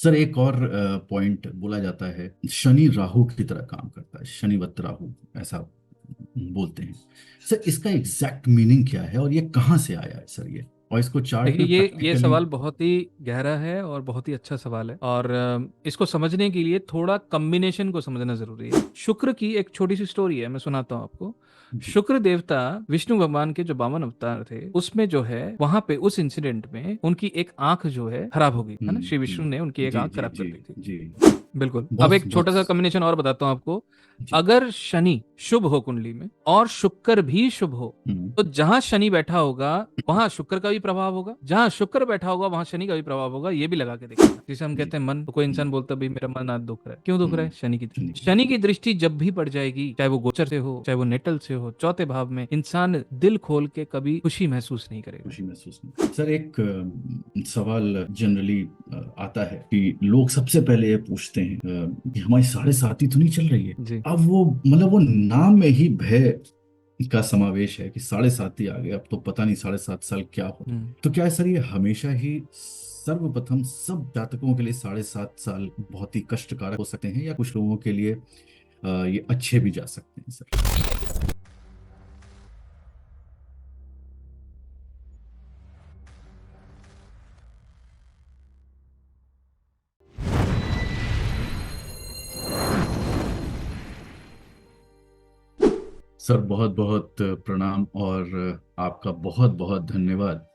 Sir एक और point बोला जाता है, शनि राहु की तरह काम करता है, शनिवत राहु, ऐसा बोलते हैं। सर इसका एग्जैक्ट मीनिंग क्या है और ये कहाँ से आया है सर ये, और इसको चार्ट देखिए, में ये प्रैक्टिकली। सवाल बहुत ही गहरा है और बहुत ही अच्छा सवाल है। और इसको समझने के लिए थोड़ा कॉम्बिनेशन को समझना जरूरी है। शुक्र की एक छोटी सी स्टोरी है, मैं सुनाता हूँ आपको। जी शुक्र देवता विष्णु भगवान के जो 52 अवतार थे, उसमें जो है वहां पे उस इंसिडेंट में उनकी एक आंख जो है खराब हो गई, है ना। श्री विष्णु ने उनकी एक जी आंख जी खराब कर जी दी थी। जी। बिल्कुल। अब बहुत एक बहुत। छोटा सा कॉम्बिनेशन और बताता हूँ आपको। जी। अगर शनि शुभ हो कुंडली में और शुक्र भी शुभ हो, हम्म। तो जहां शनि बैठा होगा वहां शुक्र का भी प्रभाव होगा, जहां शुक्र बैठा होगा वहां शनि का भी प्रभाव होगा। ये भी लगा के देखना। जैसे हम जी। कहते हैं मन, तो कोई हम्म। इंसान बोलता है भाई मेरा मन आज दुख रहा है। क्यों दुख रहा है? शनि की शनि दृष्टि। की शनि दृष्टि। की दृष्टि जब भी पड़ जाएगी, चाहे वो गोचर से हो, चाहे वो नेटल से हो, चौथे भाव में, इंसान दिल खोल के कभी खुशी महसूस नहीं करेगा। खुशी महसूस नहीं। सर एक सवाल जनरली आता है कि लोग सबसे पहले ये पूछते हैं कि हमारी 7.5 तो नहीं चल रही है। जी। अब वो मतलब वो नाम में ही भय का समावेश है कि 7.5 आ गए, अब तो पता नहीं 7.5 साल क्या हो। हम्म। तो क्या है सर, ये हमेशा ही सर्वप्रथम सब जातकों के लिए 7.5 साल बहुत ही कष्टकारक हो सकते हैं, या कुछ लोगों के लिए ये अच्छे भी जा सकते हैं सर? सर बहुत बहुत प्रणाम, और आपका बहुत बहुत धन्यवाद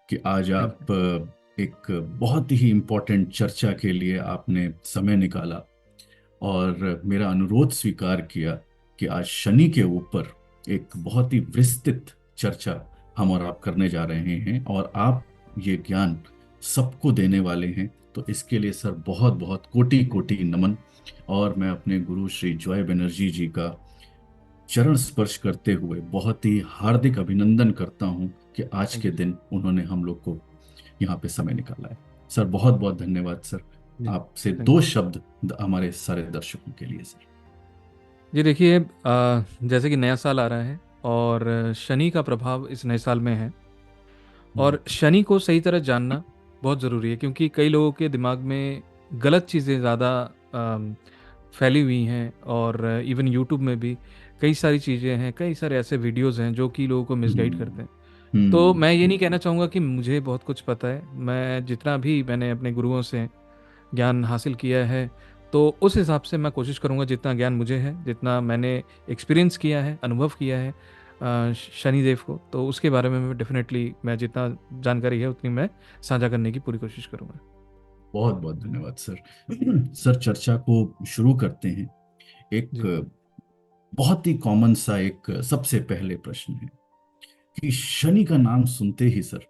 कि आज थैंक आप एक बहुत ही इम्पोर्टेंट चर्चा के लिए आपने समय निकाला और मेरा अनुरोध स्वीकार किया कि आज शनि के ऊपर एक बहुत ही विस्तृत चर्चा हम और आप करने जा रहे हैं, और आप ये ज्ञान सबको देने वाले हैं। तो इसके लिए सर बहुत बहुत कोटि कोटि नमन। और मैं अपने गुरु श्री जॉय बनर्जी जी का चरण स्पर्श करते हुए बहुत ही हार्दिक अभिनंदन करता हूं कि आज के यू दिन उन्होंने हम लोग को यहाँ पे समय निकाला है। सर बहुत बहुत धन्यवाद सर। जी। आपसे थैंक दो यू। शब्द हमारे सारे दर्शकों के लिए सर। जी देखिए, जैसे कि नया साल आ रहा है और शनि का प्रभाव इस नए साल में है। हम्म। और शनि को सही तरह जानना बहुत ज़रूरी है, क्योंकि कई लोगों के दिमाग में गलत चीज़ें ज़्यादा फैली हुई हैं। और इवन यूट्यूब में भी कई सारी चीज़ें हैं, कई सारे ऐसे वीडियोस हैं जो कि लोगों को मिसगाइड करते हम्म। हैं। तो हम्म। मैं ये नहीं कहना चाहूँगा कि मुझे बहुत कुछ पता है। मैं जितना भी मैंने अपने गुरुओं से ज्ञान हासिल किया है, तो उस हिसाब से मैं कोशिश करूंगा, जितना ज्ञान मुझे है, जितना मैंने एक्सपीरियंस किया है, अनुभव किया है शनिदेव को, तो उसके बारे में मैं डेफिनेटली, मैं जितना जानकारी है उतनी मैं साझा करने की पूरी कोशिश करूंगा। बहुत बहुत धन्यवाद सर। सर चर्चा को शुरू करते हैं। एक जी। बहुत ही कॉमन सा एक सबसे पहले प्रश्न है कि शनि का नाम सुनते ही सर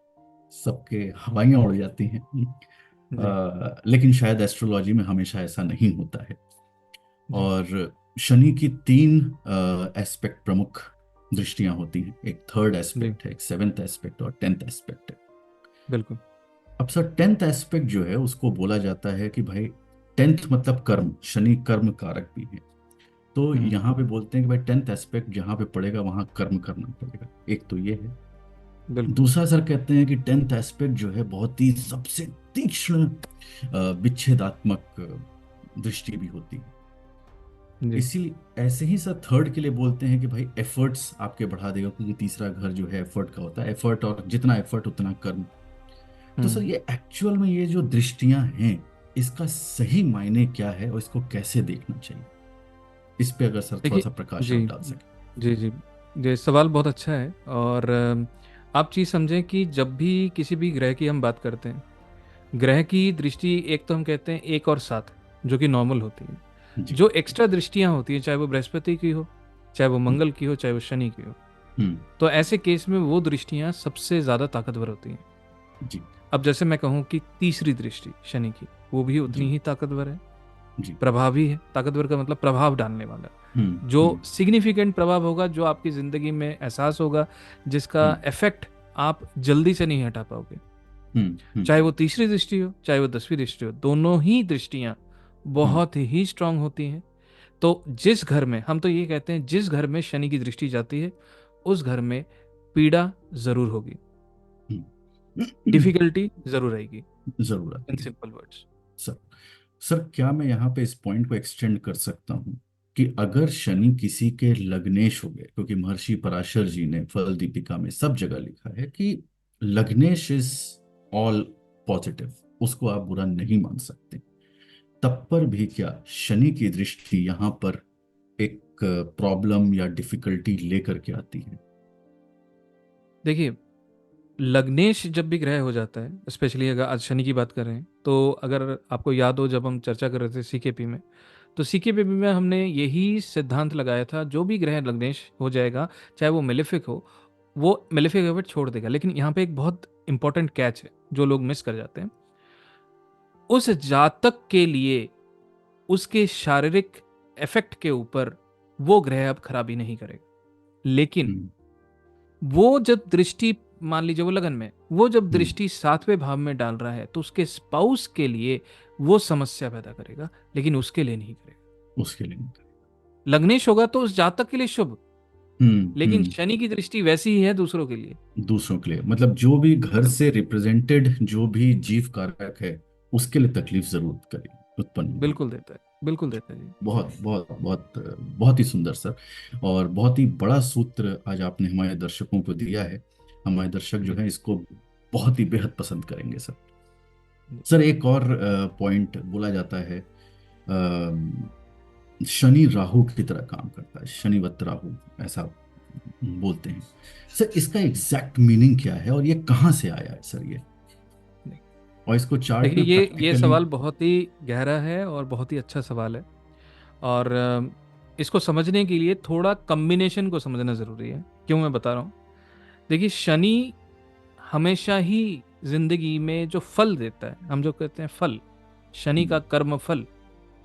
सबके हवाइयां उड़ जाती हैं। जी। लेकिन शायद एस्ट्रोलॉजी में हमेशा ऐसा नहीं होता है। जी। और शनि की 3 एस्पेक्ट, प्रमुख दृष्टियां होती हैं। एक थर्ड जी। एस्पेक्ट है, एक सेवेंथ एस्पेक्ट और 10th एस्पेक्ट है। बिल्कुल। अब सर 10th एस्पेक्ट जो है उसको बोला जाता है कि भाई 10th मतलब कर्म, शनि कर्म कारक भी है। तो हम्म। यहाँ पे बोलते हैं कि भाई 10th एस्पेक्ट जहाँ पे पड़ेगा वहाँ कर्म करना पड़ेगा। एक तो ये है। बिल्कुल। दूसरा सर कहते हैं कि 10th एस्पेक्ट जो है बहुत ही सबसे तीक्ष्ण विच्छेदात्मक दृष्टि भी होती है। जी। इसी ऐसे ही सर थर्ड के लिए बोलते हैं कि भाई एफर्ट्स आपके बढ़ा देगा, क्योंकि तीसरा घर जो है एफर्ट का होता है, एफर्ट, और जितना एफर्ट उतना कर्म। तो सर हम्म। ये एक्चुअल में ये जो दृष्टियां हैं, इसका सही मायने क्या है और इसको कैसे देखना चाहिए, इस पे अगर सर थोड़ा देखिए। सा प्रकाश आप जी। डाल सकें। जी। जी। ये सवाल बहुत अच्छा है। और आप चीज़ समझें कि जब भी किसी भी ग्रह की हम बात करते हैं, ग्रह की दृष्टि एक तो हम कहते हैं 1 और 7, जो कि नॉर्मल होती है। जी। जो एक्स्ट्रा दृष्टियां होती हैं, चाहे वो बृहस्पति की हो, चाहे वो हम्म। मंगल की हो, चाहे वो शनि की हो, हम्म। तो ऐसे केस में वो दृष्टियां सबसे ज़्यादा ताकतवर होती हैं। जी अब जैसे मैं कहूँ कि तीसरी दृष्टि शनि की, वो भी उतनी जी ही ताकतवर है, जी। प्रभावी है। ताकतवर का मतलब प्रभाव डालने वाला, जो हम्म। सिग्निफिकेंट प्रभाव होगा, जो आपकी ज़िंदगी में एहसास होगा, जिसका हम्म। इफेक्ट आप जल्दी से नहीं हटा पाओगे। हम्म। चाहे वो तीसरी दृष्टि हो, चाहे वो 10वीं दृष्टि हो, दोनों ही दृष्टियां हम्म। बहुत ही स्ट्रांग होती हैं। तो जिस घर में, हम तो ये कहते हैं, जिस घर में शनि की दृष्टि जाती है, उस घर में पीड़ा जरूर होगी, हम्म। डिफिकल्टी जरूर आएगी। जरूर इन आती है। Simple words. सर, सर क्या मैं यहाँ पे इस पॉइंट को एक्सटेंड कर सकता हूँ कि अगर शनि किसी के लग्नेश हो गए, क्योंकि महर्षि पराशर जी ने फल दीपिका में सब जगह लिखा है कि लग्नेश इज ऑल पॉजिटिव, उसको आप बुरा नहीं मान सकते, तब पर भी क्या शनि की दृष्टि यहाँ पर एक प्रॉब्लम या डिफिकल्टी लेकर के आती है? देखिए, लग्नेश जब भी ग्रह हो जाता है, स्पेशली अगर आज शनि की बात कर रहे हैं, तो अगर आपको याद हो जब हम चर्चा कर रहे थे सीकेपी में, तो सीकेपी में हमने यही सिद्धांत लगाया था, जो भी ग्रह लग्नेश हो जाएगा, चाहे वो मेलेफिक हो, वो मेलेफिक एफेक्ट छोड़ देगा। लेकिन यहाँ पे एक बहुत इंपॉर्टेंट कैच है जो लोग मिस कर जाते हैं। उस जातक के लिए उसके शारीरिक इफेक्ट के ऊपर वो ग्रह अब खराबी नहीं करेगा। लेकिन हम्म। वो जब दृष्टि, मान लीजिए वो लगन में, वो जब हम्म। दृष्टि सातवें भाव में डाल रहा है, तो उसके स्पाउस के लिए वो समस्या पैदा करेगा, लेकिन उसके लिए नहीं करेगा। उसके लिए। लग्नेश होगा तो उस जातक के लिए शुभ, लेकिन हम्म। शनि की दृष्टि वैसी ही है दूसरों के लिए। दूसरों के लिए मतलब जो भी घर से रिप्रेजेंटेड जो भी जीव कारक है, उसके लिए तकलीफ जरूर करेगी, उत्पन्न होगी। बिल्कुल देता है, बिल्कुल देता है जी। बहुत बहुत बहुत बहुत ही सुंदर सर, और बहुत ही बड़ा सूत्र आज आपने हमारे दर्शकों को दिया है। हमारे दर्शक जो जी है इसको बहुत ही बेहद पसंद करेंगे सर। जी। सर एक और पॉइंट बोला जाता है, शनि राहु की तरह काम करता है, शनिवत राहु, ऐसा बोलते हैं। सर इसका एग्जैक्ट मीनिंग क्या है और ये कहाँ से आया है सर ये, नहीं, और इसको चार्ट देखिए में ये प्रैक्टिकली? सवाल बहुत ही गहरा है और बहुत ही अच्छा सवाल है। और इसको समझने के लिए थोड़ा कॉम्बिनेशन को समझना ज़रूरी है। क्यों मैं बता रहा हूँ। देखिए, शनि हमेशा ही जिंदगी में जो फल देता है, हम जो कहते हैं फल, शनि का कर्म फल।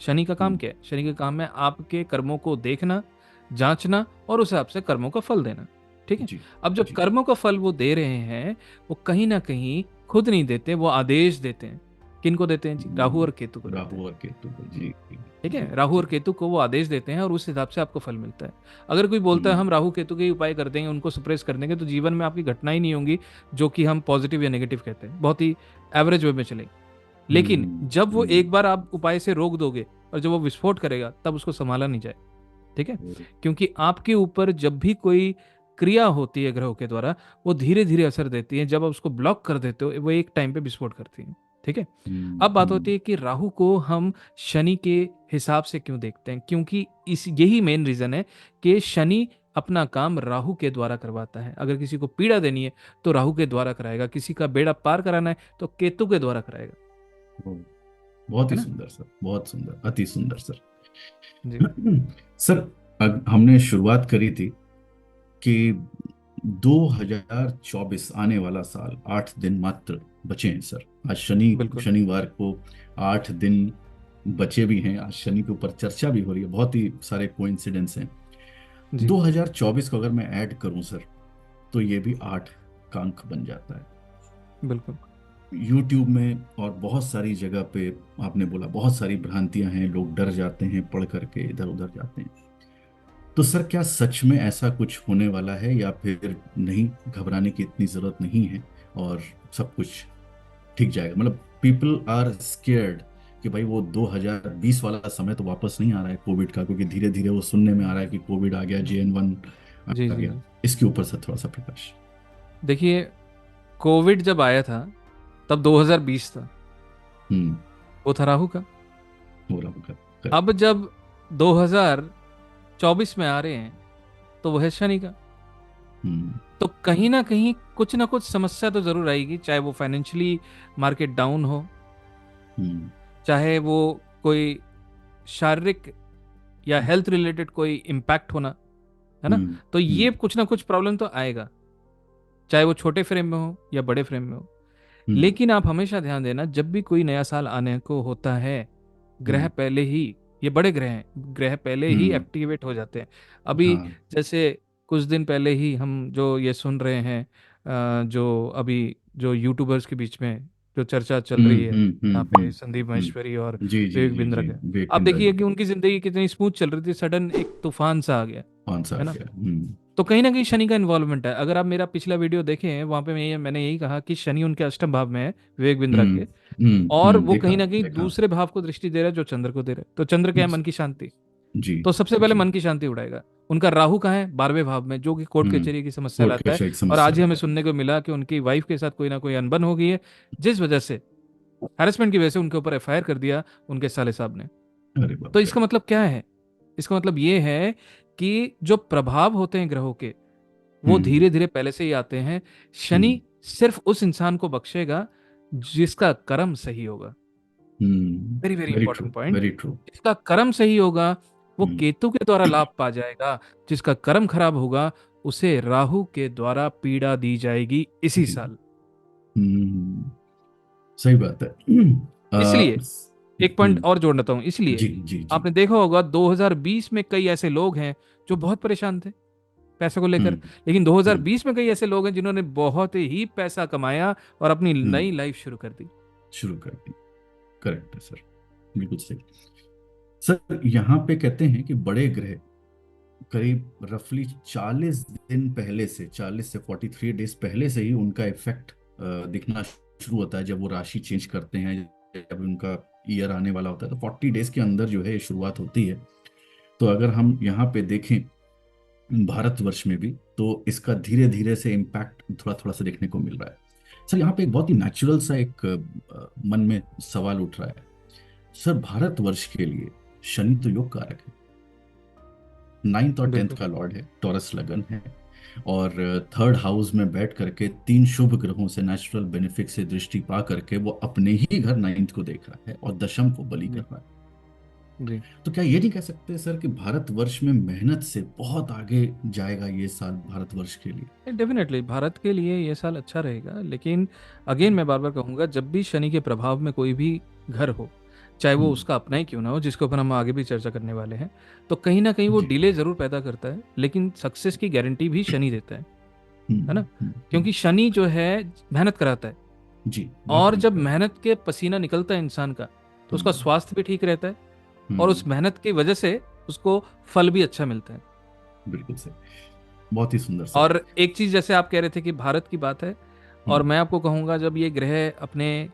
शनि का काम क्या है? शनि का काम है आपके कर्मों को देखना, जांचना और उस हिसाब से कर्मों का फल देना। ठीक है। जी। अब जो जी। कर्मों का फल वो दे रहे हैं, वो कहीं ना कहीं खुद नहीं देते, वो आदेश देते हैं। किनको देते हैं जी? राहु और केतु को देते हैं। राहु और केतु को, जी। ठीक जी। है, राहु और जी। केतु को वो आदेश देते हैं और उस हिसाब से आपको फल मिलता है। अगर कोई बोलता है हम्म। हम राहु केतु के ही उपाय कर देंगे, उनको सप्रेस कर देंगे, तो जीवन में आपकी घटना ही नहीं होंगी जो कि हम पॉजिटिव या नेगेटिव कहते हैं, बहुत ही एवरेज वे में चलेगी। लेकिन हम्म। जब वो हम्म। एक बार आप उपाय से रोक दोगे और जब वो विस्फोट करेगा, तब उसको संभाला नहीं जाए। ठीक है। क्योंकि आपके ऊपर जब भी कोई क्रिया होती है ग्रहों के द्वारा, वो धीरे धीरे असर देती है। जब आप उसको ब्लॉक कर देते हो, वो एक टाइम पे विस्फोट करती है। ठीक है। अब बात होती है कि राहु को हम शनि के हिसाब से क्यों देखते हैं। क्योंकि इस यही मेन रीजन है कि शनि अपना काम राहु के द्वारा करवाता है। अगर किसी को पीड़ा देनी है तो राहु के द्वारा कराएगा, किसी का बेड़ा पार कराना है तो केतु के द्वारा कराएगा। बहुत है ही ना सुंदर सर, बहुत सुंदर, अति सुंदर सर। जी। सर हमने शुरुआत करी थी कि 2024 आने वाला साल, 8 दिन मात्र बचे हैं सर। आज बिल्कुल। शनिवार को 8 दिन बचे भी हैं, आज शनि के ऊपर चर्चा भी हो रही है, बहुत ही सारे कोइंसिडेंस हैं। जी 2024 को अगर मैं ऐड करूं सर, तो ये भी 8 का अंक बन जाता है। बिल्कुल। यूट्यूब में और बहुत सारी जगह पे आपने बोला बहुत सारी भ्रांतियां हैं, लोग डर जाते हैं, पढ़ करके इधर उधर जाते हैं। तो सर क्या सच में ऐसा कुछ होने वाला है, या फिर नहीं, घबराने की इतनी जरूरत नहीं है और सब कुछ ठीक जाएगा? मतलब पीपल आर स्केयर्ड कि भाई वो 2020 वाला समय तो वापस नहीं आ रहा है कोविड का, क्योंकि धीरे धीरे वो सुनने में आ रहा है कि कोविड आ गया, JN1 जी आ जी गया। जी। इसके ऊपर सर थोड़ा सा प्रकाश। देखिए, कोविड जब आया था तब 2020 था, हम्म। वो था राहु का। हो रहा होगा। अब करेक्ट। जब 2024 में आ रहे हैं, तो वो है शनि का। हम्म। तो कहीं ना कुछ समस्या तो जरूर आएगी, चाहे वो फाइनेंशियली मार्केट डाउन हो, हम्म। चाहे वो कोई शारीरिक या हेल्थ रिलेटेड कोई इम्पैक्ट होना, है ना। हम्म। तो ये हम्म। कुछ ना कुछ प्रॉब्लम तो आएगा, चाहे वो छोटे फ्रेम में हो या बड़े फ्रेम में हो। हम्म। लेकिन आप हमेशा ध्यान देना, जब भी कोई नया साल आने को होता है, ग्रह हम्म। पहले ही, ये बड़े ग्रह हैं, ग्रह पहले ही हम्म। एक्टिवेट हो जाते हैं। अभी हाँ। जैसे कुछ दिन पहले ही हम जो ये सुन रहे हैं, जो अभी जो यूट्यूबर्स के बीच में जो चर्चा चल हम्म। रही है, हम्म। यहाँ हम्म। पे संदीप महेश्वरी और जी जी विवेक जी बिंद्रा जी। का। विवेक आप बिंद्रा देखिए जी। कि उनकी जिंदगी कितनी स्मूथ चल रही थी, सडन एक तूफान सा आ गया। कौन सा आ है ना। गया? तो कहीं ना कहीं शनि का इन्वॉल्वमेंट है। अगर आप मेरा पिछला वीडियो देखें हैं, वहां पे मैंने यही कहा कि शनि उनके अष्टम भाव में है, विवेक बिंद्रा के। और वो देखा कहीं ना कहीं देखा। दूसरे भाव को दृष्टि दे रहा है जो चंद्र को दे रहा है। तो चंद्र क्या है? मन की शांति। जी तो सबसे पहले जी। मन की शांति उड़ाएगा। उनका राहु कहाँ है? 12वें भाव में, जो कि कोर्ट हम्म। कचहरी की समस्या कोर्ट लाता है। कैसे एक और समस्या आज ही हमें रहता सुनने को मिला कि उनकी वाइफ के साथ कोई ना कोई अनबन हो गई है, जिस वजह से, हैरेसमेंट की वजह से उनके ऊपर एफआईआर कर दिया उनके साले साहब ने। है। अरे तो बाप रे। इसका मतलब क्या है? इसका मतलब ये है कि जो प्रभाव होते हैं ग्रहों के, वो हम्म धीरे धीरे पहले से ही आते हैं। हम्म शनि सिर्फ उस इंसान को बख्शेगा जिसका कर्म सही होगा। Very very very true, important point. Very true. जिसका कर्म सही होगा वो हम्म केतु के द्वारा लाभ पा जाएगा। जिसका कर्म खराब होगा उसे राहु के द्वारा पीड़ा दी जाएगी इसी जी। साल। हम्म सही बात है। इसलिए एक पॉइंट और जोड़ना चाहता हूं। इसलिए जी जी जी। आपने देखा होगा 2020 में कई ऐसे लोग हैं जो बहुत परेशान थे पैसे को लेकर। हम्म लेकिन हम्म 2020 में कई ऐसे लोग हैं जिन्होंने बहुत ही पैसा कमाया और अपनी हम्म नई लाइफ शुरू कर दी। शुरू कर दी। करेक्ट है सर, बिल्कुल सही। सर यहाँ पे कहते हैं कि बड़े ग्रह करीब रफली 40 दिन पहले से, 40 से 43 डेज पहले से ही उनका इफेक्ट दिखना शुरू होता है। जब वो राशि चेंज करते हैं, जब उनका ईयर आने वाला होता है, तो 40 डेज के अंदर जो है ये शुरुआत होती है। तो अगर हम यहाँ पे देखें भारतवर्ष में भी, तो इसका धीरे धीरे से इम्पैक्ट थोड़ा थोड़ा सा देखने को मिल रहा है। सर यहाँ पे एक बहुत ही नेचुरल सा एक मन में सवाल उठ रहा है। सर भारतवर्ष के लिए शनि तो योग कारक है, 9th और 10th बिल्कुल। का लॉर्ड है, टॉरस लगन है, और थर्ड हाउस में बैठ करके तीन शुभ ग्रहों से नेचुरल बेनिफिट से दृष्टि पा करके वो अपने ही घर 9th को देख रहा है और दशम को बलि कर जी रहा है। जी। तो क्या ये नहीं कह सकते सर कि भारतवर्ष में मेहनत से बहुत आगे जाएगा ये साल भारतवर्ष के लिए? डेफिनेटली भारत के लिए ये साल अच्छा रहेगा, लेकिन अगेन मैं बार बार कहूंगा, जब भी शनि के प्रभाव में कोई भी घर हो, चाहे वो हम्म, उसका अपना ही क्यों ना हो, जिसके ऊपर हम आगे भी चर्चा करने वाले हैं, तो कहीं ना कहीं वो जी। डिले जरूर पैदा करता है, लेकिन सक्सेस की गारंटी भी शनि देता है ना? हम्म। क्योंकि शनि जो है मेहनत कराता है। जी, बहुत और मेहनत जब कर। मेहनत के पसीना निकलता है इंसान का, तो उसका हम्म स्वास्थ्य भी ठीक रहता है। और हम्म उस मेहनत की वजह से उसको फल भी अच्छा मिलता है। बिल्कुल सही, बहुत ही सुंदर सर। और एक चीज, जैसे आप कह रहे थे कि भारत की बात है, और हम्म मैं आपको कहूंगा, जब ये ग्रह अपने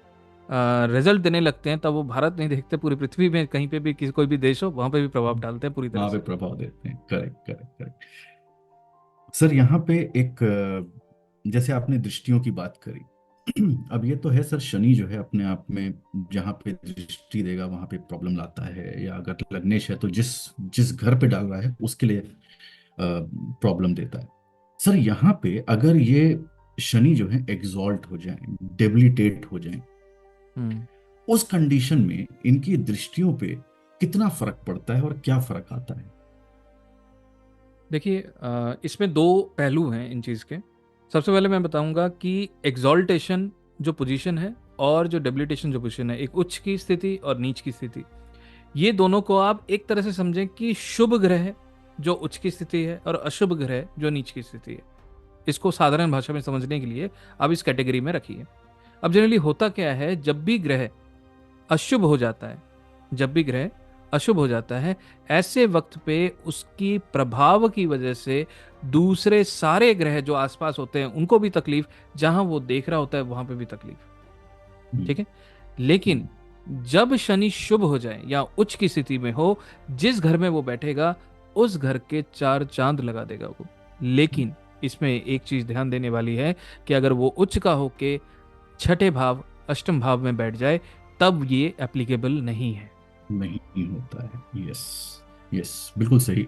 रिजल्ट देने लगते हैं, तब वो भारत नहीं देखते, पूरी पृथ्वी में कहीं पे भी, किसी कोई भी देश हो, वहां पे भी प्रभाव डालते हैं पूरी तरह वहां पे से। प्रभाव देते हैं। Correct correct correct. सर यहाँ पे एक जैसे आपने दृष्टियों की बात करी, अब ये तो है सर, शनि जो है अपने आप में जहाँ पे दृष्टि देगा वहां पे प्रॉब्लम लाता है, या अगर लग्नेश है तो जिस जिस घर पे डाल रहा है उसके लिए प्रॉब्लम देता है। सर यहाँ पे अगर ये शनि जो है एग्जॉल्ट हो जाए, डेबिलिटेट हो जाए, हम्म। उस कंडीशन में इनकी दृष्टियों पे कितना फर्क पड़ता है और क्या फर्क आता है? देखिए, इसमें दो पहलू हैं इन चीज़ के। सबसे पहले मैं बताऊंगा कि एग्जॉल्टेशन जो पोजीशन है, और जो डेबिलिटेशन जो पोजीशन है, एक उच्च की स्थिति और नीच की स्थिति, ये दोनों को आप एक तरह से समझें कि शुभ ग्रह जो उच्च की स्थिति है और अशुभ ग्रह जो नीच की स्थिति है। इसको साधारण भाषा में समझने के लिए आप इस कैटेगरी में रखिए। अब जनरली होता क्या है, जब भी ग्रह अशुभ हो जाता है, जब भी ग्रह अशुभ हो जाता है, ऐसे वक्त पे उसकी प्रभाव की वजह से दूसरे सारे ग्रह जो आसपास होते हैं उनको भी तकलीफ, जहां वो देख रहा होता है वहां पे भी तकलीफ। हम्म ठीक है। लेकिन हम्म जब शनि शुभ हो जाए या उच्च की स्थिति में हो, जिस घर में वो बैठेगा उस घर के चार चांद लगा देगा वो। लेकिन इसमें एक चीज ध्यान देने वाली है कि अगर वो उच्च का होके छठे भाव, अष्टम भाव में बैठ जाए, तब ये एप्लीकेबल नहीं है। नहीं होता है। यस, यस, बिल्कुल सही।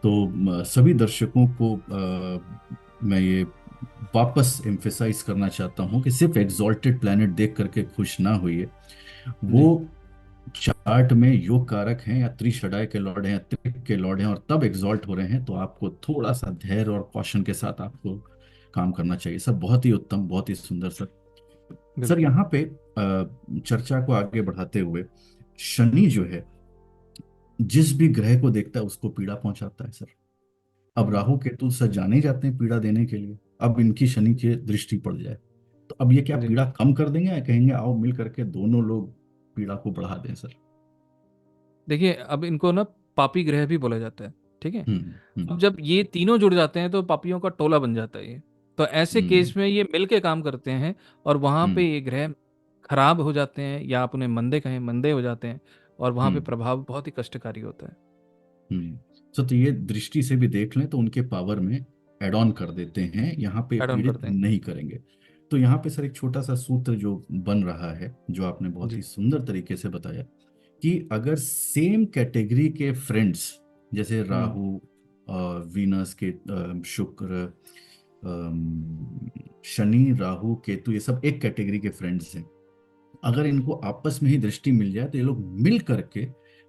तो सभी दर्शकों को मैं ये वापस एम्फेसाइज करना चाहता हूँ कि सिर्फ एग्जॉल्टेड प्लैनेट देख करके खुश ना होइए। वो जी चार्ट में योग कारक हैं या त्रिशडाय के लॉर्ड हैं या त्रिक के लॉर्ड हैं और तब एग्जॉल्ट हो रहे हैं, तो आपको थोड़ा सा धैर्य और कौशन के साथ आपको काम करना चाहिए सर। बहुत ही उत्तम, बहुत ही सुंदर सर। सर बिल्कुल। यहाँ पे चर्चा को आगे बढ़ाते हुए, शनि जो है जिस भी ग्रह को देखता है उसको पीड़ा पहुंचाता है सर। अब हम्म, राहु केतु सर जाने जाते हैं पीड़ा देने के लिए, अब इनकी शनि की दृष्टि पड़ जाए तो अब ये क्या जी पीड़ा कम कर देंगे या कहेंगे आओ मिल करके दोनों लोग पीड़ा को बढ़ा दें सर? देखिए, अब इनको ना पापी ग्रह भी बोला जाता है। ठीक है। हम्म। अब जब ये तीनों जुड़ जाते हैं तो पापियों का टोला बन जाता है ये। तो ऐसे हम्म। केस में ये मिलके काम करते हैं, और वहां पे हम्म। ये ग्रह खराब हो जाते हैं, या आप उन्हें मंदे कहें, मंदे हो जाते हैं, और वहां पे हम्म। प्रभाव बहुत ही कष्टकारी होता है। हम्म। तो ये दृष्टि से भी देख लें तो उनके पावर में एड ऑन कर देते हैं, यहाँ पे ऐड ऑन पीड़ित करते हैं। नहीं करेंगे। तो यहाँ पे सर एक छोटा सा सूत्र जो बन रहा है, जो आपने बहुत ही जी। सुंदर तरीके से बताया, कि अगर सेम कैटेगरी के फ्रेंड्स, जैसे हम्म। राहु, वीनस के, शुक्र, शनि, राहु, केतु, ये सब एक कैटेगरी के फ्रेंड्स हैं। अगर इनको आपस में ही दृष्टि मिल जाए तो ये लोग मिल करके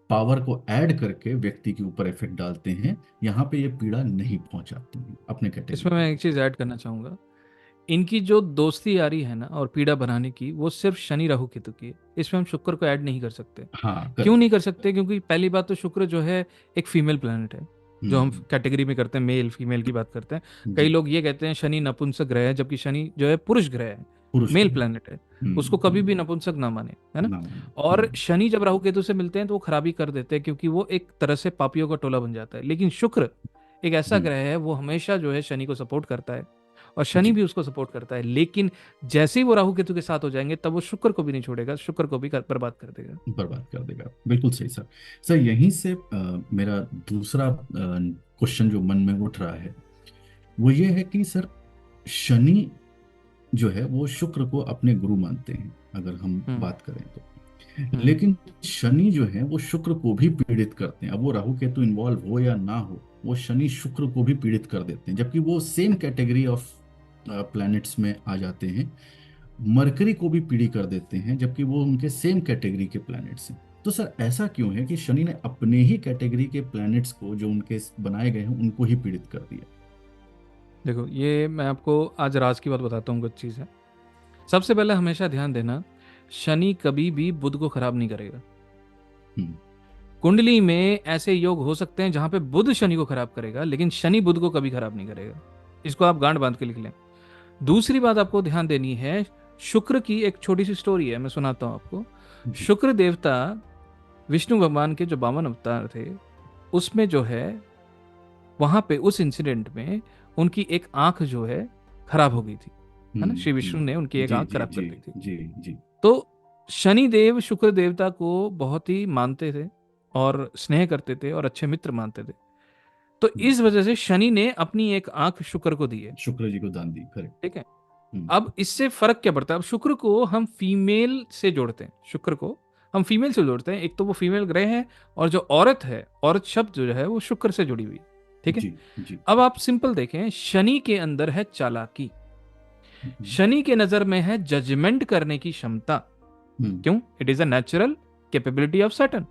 पावर को ऐड करके व्यक्ति के ऊपर इफेक्ट डालते हैं। यहाँ पे ये पीड़ा नहीं पहुंचाती है अपने कैटेगरी इसमें के मैं एक लोग। चीज ऐड करना चाहूंगा। इनकी जो दोस्ती यारी है ना, और पीड़ा बनाने की, वो सिर्फ शनि राहु केतु की है। इसमें हम शुक्र को ऐड नहीं कर सकते। हाँ, क्यों करेक्ट। नहीं कर सकते? क्योंकि पहली बात तो शुक्र जो है एक फीमेल प्लैनेट है। जो हम हम्म। कैटेगरी में करते हैं, मेल फीमेल की बात करते हैं। कई जी। लोग ये कहते हैं शनि नपुंसक ग्रह है, जबकि शनि जो है पुरुष ग्रह है, पुरुष मेल ग्रह। प्लैनेट है। उसको कभी भी नपुंसक ना माने, है ना। ना माने। और शनि जब राहु केतु से मिलते हैं तो वो खराबी कर देते हैं, क्योंकि वो एक तरह से पापियों का टोला बन जाता है। लेकिन शुक्र एक ऐसा हम्म। ग्रह है, वो हमेशा जो है शनि को सपोर्ट करता है, और शनि जी। भी उसको सपोर्ट करता है। लेकिन जैसे ही वो राहु केतु के साथ हो जाएंगे, तब वो शुक्र को भी नहीं छोड़ेगा, शुक्र को भी बर्बाद कर देगा। बर्बाद कर देगा, बिल्कुल सही सर। सर यहीं से मेरा दूसरा क्वेश्चन जो मन में उठ रहा है, वो ये है कि सर, शनि जो है वो शुक्र को अपने गुरु मानते हैं, अगर हम हम्म। बात करें तो। हम्म। लेकिन शनि जो है वो शुक्र को भी पीड़ित करते हैं। अब वो राहु केतु इन्वॉल्व हो या ना हो, वो शनि शुक्र को भी पीड़ित कर देते हैं, जबकि वो सेम कैटेगरी ऑफ प्लैनेट्स में आ जाते हैं। मरकरी को भी पीड़ी कर देते हैं, जबकि वो उनके सेम कैटेगरी के प्लैनेट्स हैं। तो सर ऐसा क्यों है कि शनि ने अपने ही कैटेगरी के प्लैनेट्स को, जो उनके बनाए गए हैं, उनको ही पीड़ित कर दिया? देखो, ये मैं आपको आज राज की बात बताता हूँ, कुछ चीज़ है। सबसे पहले हमेशा ध्यान देना, शनि कभी भी बुध को खराब नहीं करेगा। हम्म। कुंडली में ऐसे योग हो सकते हैं जहां पे बुध शनि को खराब करेगा, लेकिन शनि बुध को कभी खराब नहीं करेगा। इसको आप गांठ बांध के लिख लें। दूसरी बात आपको ध्यान देनी है, शुक्र की एक छोटी सी स्टोरी है, मैं सुनाता हूं आपको। जी। शुक्र देवता विष्णु भगवान के जो 52 अवतार थे, उसमें जो है, वहां पे उस इंसिडेंट में उनकी एक आंख जो है खराब हो गई थी, है ना। श्री विष्णु ने उनकी एक जी आंख जी खराब कर जी दी थी। जी जी। तो शनि देव शुक्र देवता को बहुत ही मानते थे, और स्नेह करते थे, और अच्छे मित्र मानते थे। तो हम्म। इस वजह से शनि ने अपनी एक आंख शुक्र को दी है। शुक्र जी को दान दी, करेक्ट। ठीक है। हम्म। अब इससे फर्क क्या पड़ता है? अब शुक्र को हम फीमेल से जोड़ते हैं, शुक्र को हम फीमेल से जोड़ते हैं। एक तो वो फीमेल ग्रह है, और जो औरत है, औरत शब्द जो है वो शुक्र से जुड़ी हुई। ठीक है। जी जी। अब आप सिंपल देखें, शनि के अंदर है चालाकी, हम्म। शनि के नजर में है जजमेंट करने की क्षमता। हम्म। क्यों? It is a natural capability of Saturn.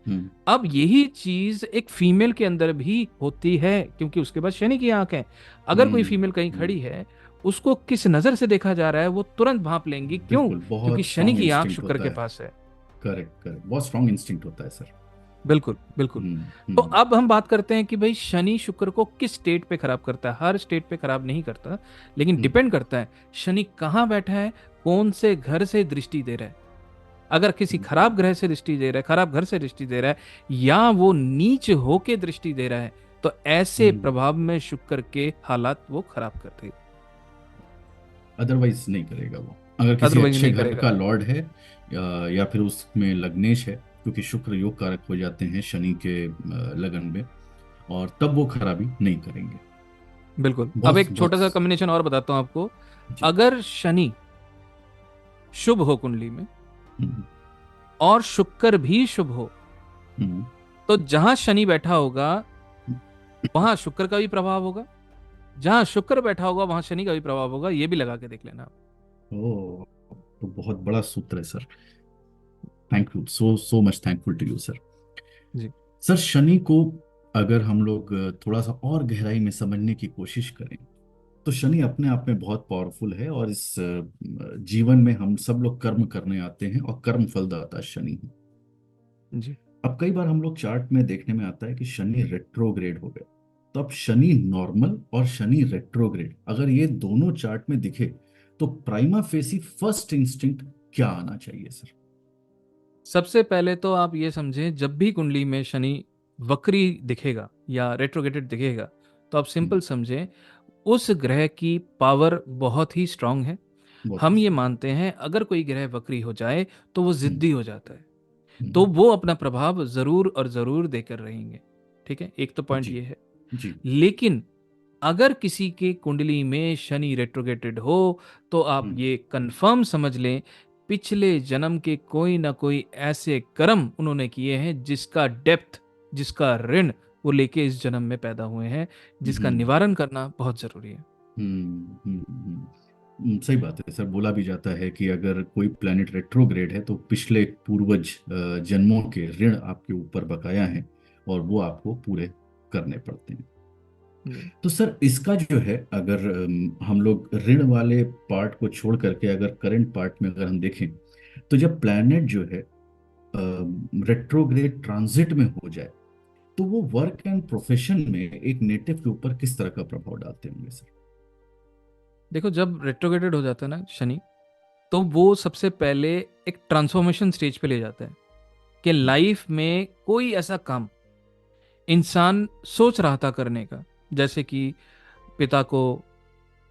हम्म। अब यही चीज एक फीमेल के अंदर भी होती है, क्योंकि उसके पास शनि की आंख है। अगर कोई हम्म। फीमेल कहीं हम्म। खड़ी है, उसको किस नजर से देखा जा रहा है, वो तुरंत भांप लेंगी। क्यों? बिल्कुल, क्योंकि बहुत शनि स्ट्रांग की आंख इंस्टिंक्ट शुक्र होता के है। पास है। करेक्ट करेक्ट, बहुत स्ट्रांग इंस्टिंक्ट होता है सर। बिल्कुल बिल्कुल। हम्म। तो हम्म। अब हम बात करते हैं कि भाई शनि शुक्र को किस स्टेट पे खराब करता है। हर स्टेट पे खराब नहीं करता, लेकिन हम्म। डिपेंड करता है शनि कहाँ बैठा है, कौन से घर से दृष्टि दे रहा है। अगर किसी खराब ग्रह से दृष्टि दे रहा है, खराब घर से दृष्टि दे रहा है, या वो नीच होके दृष्टि दे रहा है, तो ऐसे हम्म। प्रभाव में शुक्र के हालात वो खराब करते हैं। अदरवाइज नहीं करेगा वो, अगर किसी अदरवाइज अच्छे नहीं घर करेगा। का लॉर्ड है, या फिर उसमें लग्नेश है, क्योंकि शुक्र योग कारक हो जाते हैं शनि के लगन में, और तब वो खराबी नहीं करेंगे। बिल्कुल। अब बहुत एक छोटा बहुत। सा कॉम्बिनेशन और बताता हूं आपको। जी। अगर शनि शुभ हो कुंडली में, हम्म। और शुक्र भी शुभ हो, हम्म। तो जहां शनि बैठा होगा वहां शुक्र का भी प्रभाव होगा, जहां शुक्र बैठा होगा वहां शनि का भी प्रभाव होगा। ये भी लगा के देख लेना आप। ओ, तो बहुत बड़ा सूत्र है sir. Thank you, so so much thankful to you sir. जी। सर शनि को अगर हम लोग थोड़ा सा और गहराई में समझने की कोशिश करें, तो शनि अपने आप में बहुत पावरफुल है, और इस जीवन में हम सब लोग कर्म करने आते हैं, और कर्म फलदाता शनि है। जी। अब कई बार हम लोग चार्ट में देखने में आता है कि शनि रेट्रोग्रेड हो गया। तो अब शनि नॉर्मल और शनि रेट्रोग्रेड अगर ये दोनों चार्ट में दिखे, तो प्राइमा फेसी फर्स्ट इंस्टिंक्ट क्या आना चाहिए सर? सबसे पहले तो आप ये समझें, जब भी कुंडली में शनि वक्री दिखेगा या रेट्रोगेटेड दिखेगा, तो आप हम्म, सिंपल समझें उस ग्रह की पावर बहुत ही स्ट्रांग है। बहुत ही हम ये सही। मानते हैं अगर कोई ग्रह वक्री हो जाए तो वो हम्म, जिद्दी हो जाता है, तो हम्म, वो अपना प्रभाव जरूर और जरूर देकर रहेंगे। ठीक है, एक तो पॉइंट जी, ये है। जी। लेकिन अगर किसी के कुंडली में शनि रेट्रोगेटेड हो, तो आप हम्म, ये कंफर्म समझ लें पिछले जन्म के कोई ना कोई ऐसे कर्म उन्होंने किए हैं जिसका डेप्थ, जिसका ऋण वो लेके इस जन्म में पैदा हुए हैं, जिसका हम्म, निवारण करना बहुत जरूरी है। सही बात है सर। बोला भी जाता है कि अगर कोई प्लैनेट रेट्रोग्रेड है तो पिछले पूर्वज जन्मों के ऋण आपके ऊपर बकाया हैं, और वो आपको पूरे करने पड़ते हैं। जी। तो सर इसका जो है, अगर हम लोग ऋण वाले पार्ट को छोड़ करके अगर करंट पार्ट में अगर हम देखें, तो जब प्लैनेट जो है रेट्रोग्रेड ट्रांजिट में हो जाए, तो वो वर्क एंड प्रोफेशन में एक नेटिव के ऊपर किस तरह का प्रभाव डालते होंगे सर? देखो, जब रेट्रोगेटेड हो जाता है ना शनि, तो वो सबसे पहले एक ट्रांसफॉर्मेशन स्टेज पे ले जाता है कि लाइफ में कोई ऐसा काम इंसान सोच रहा था करने का, जैसे कि पिता को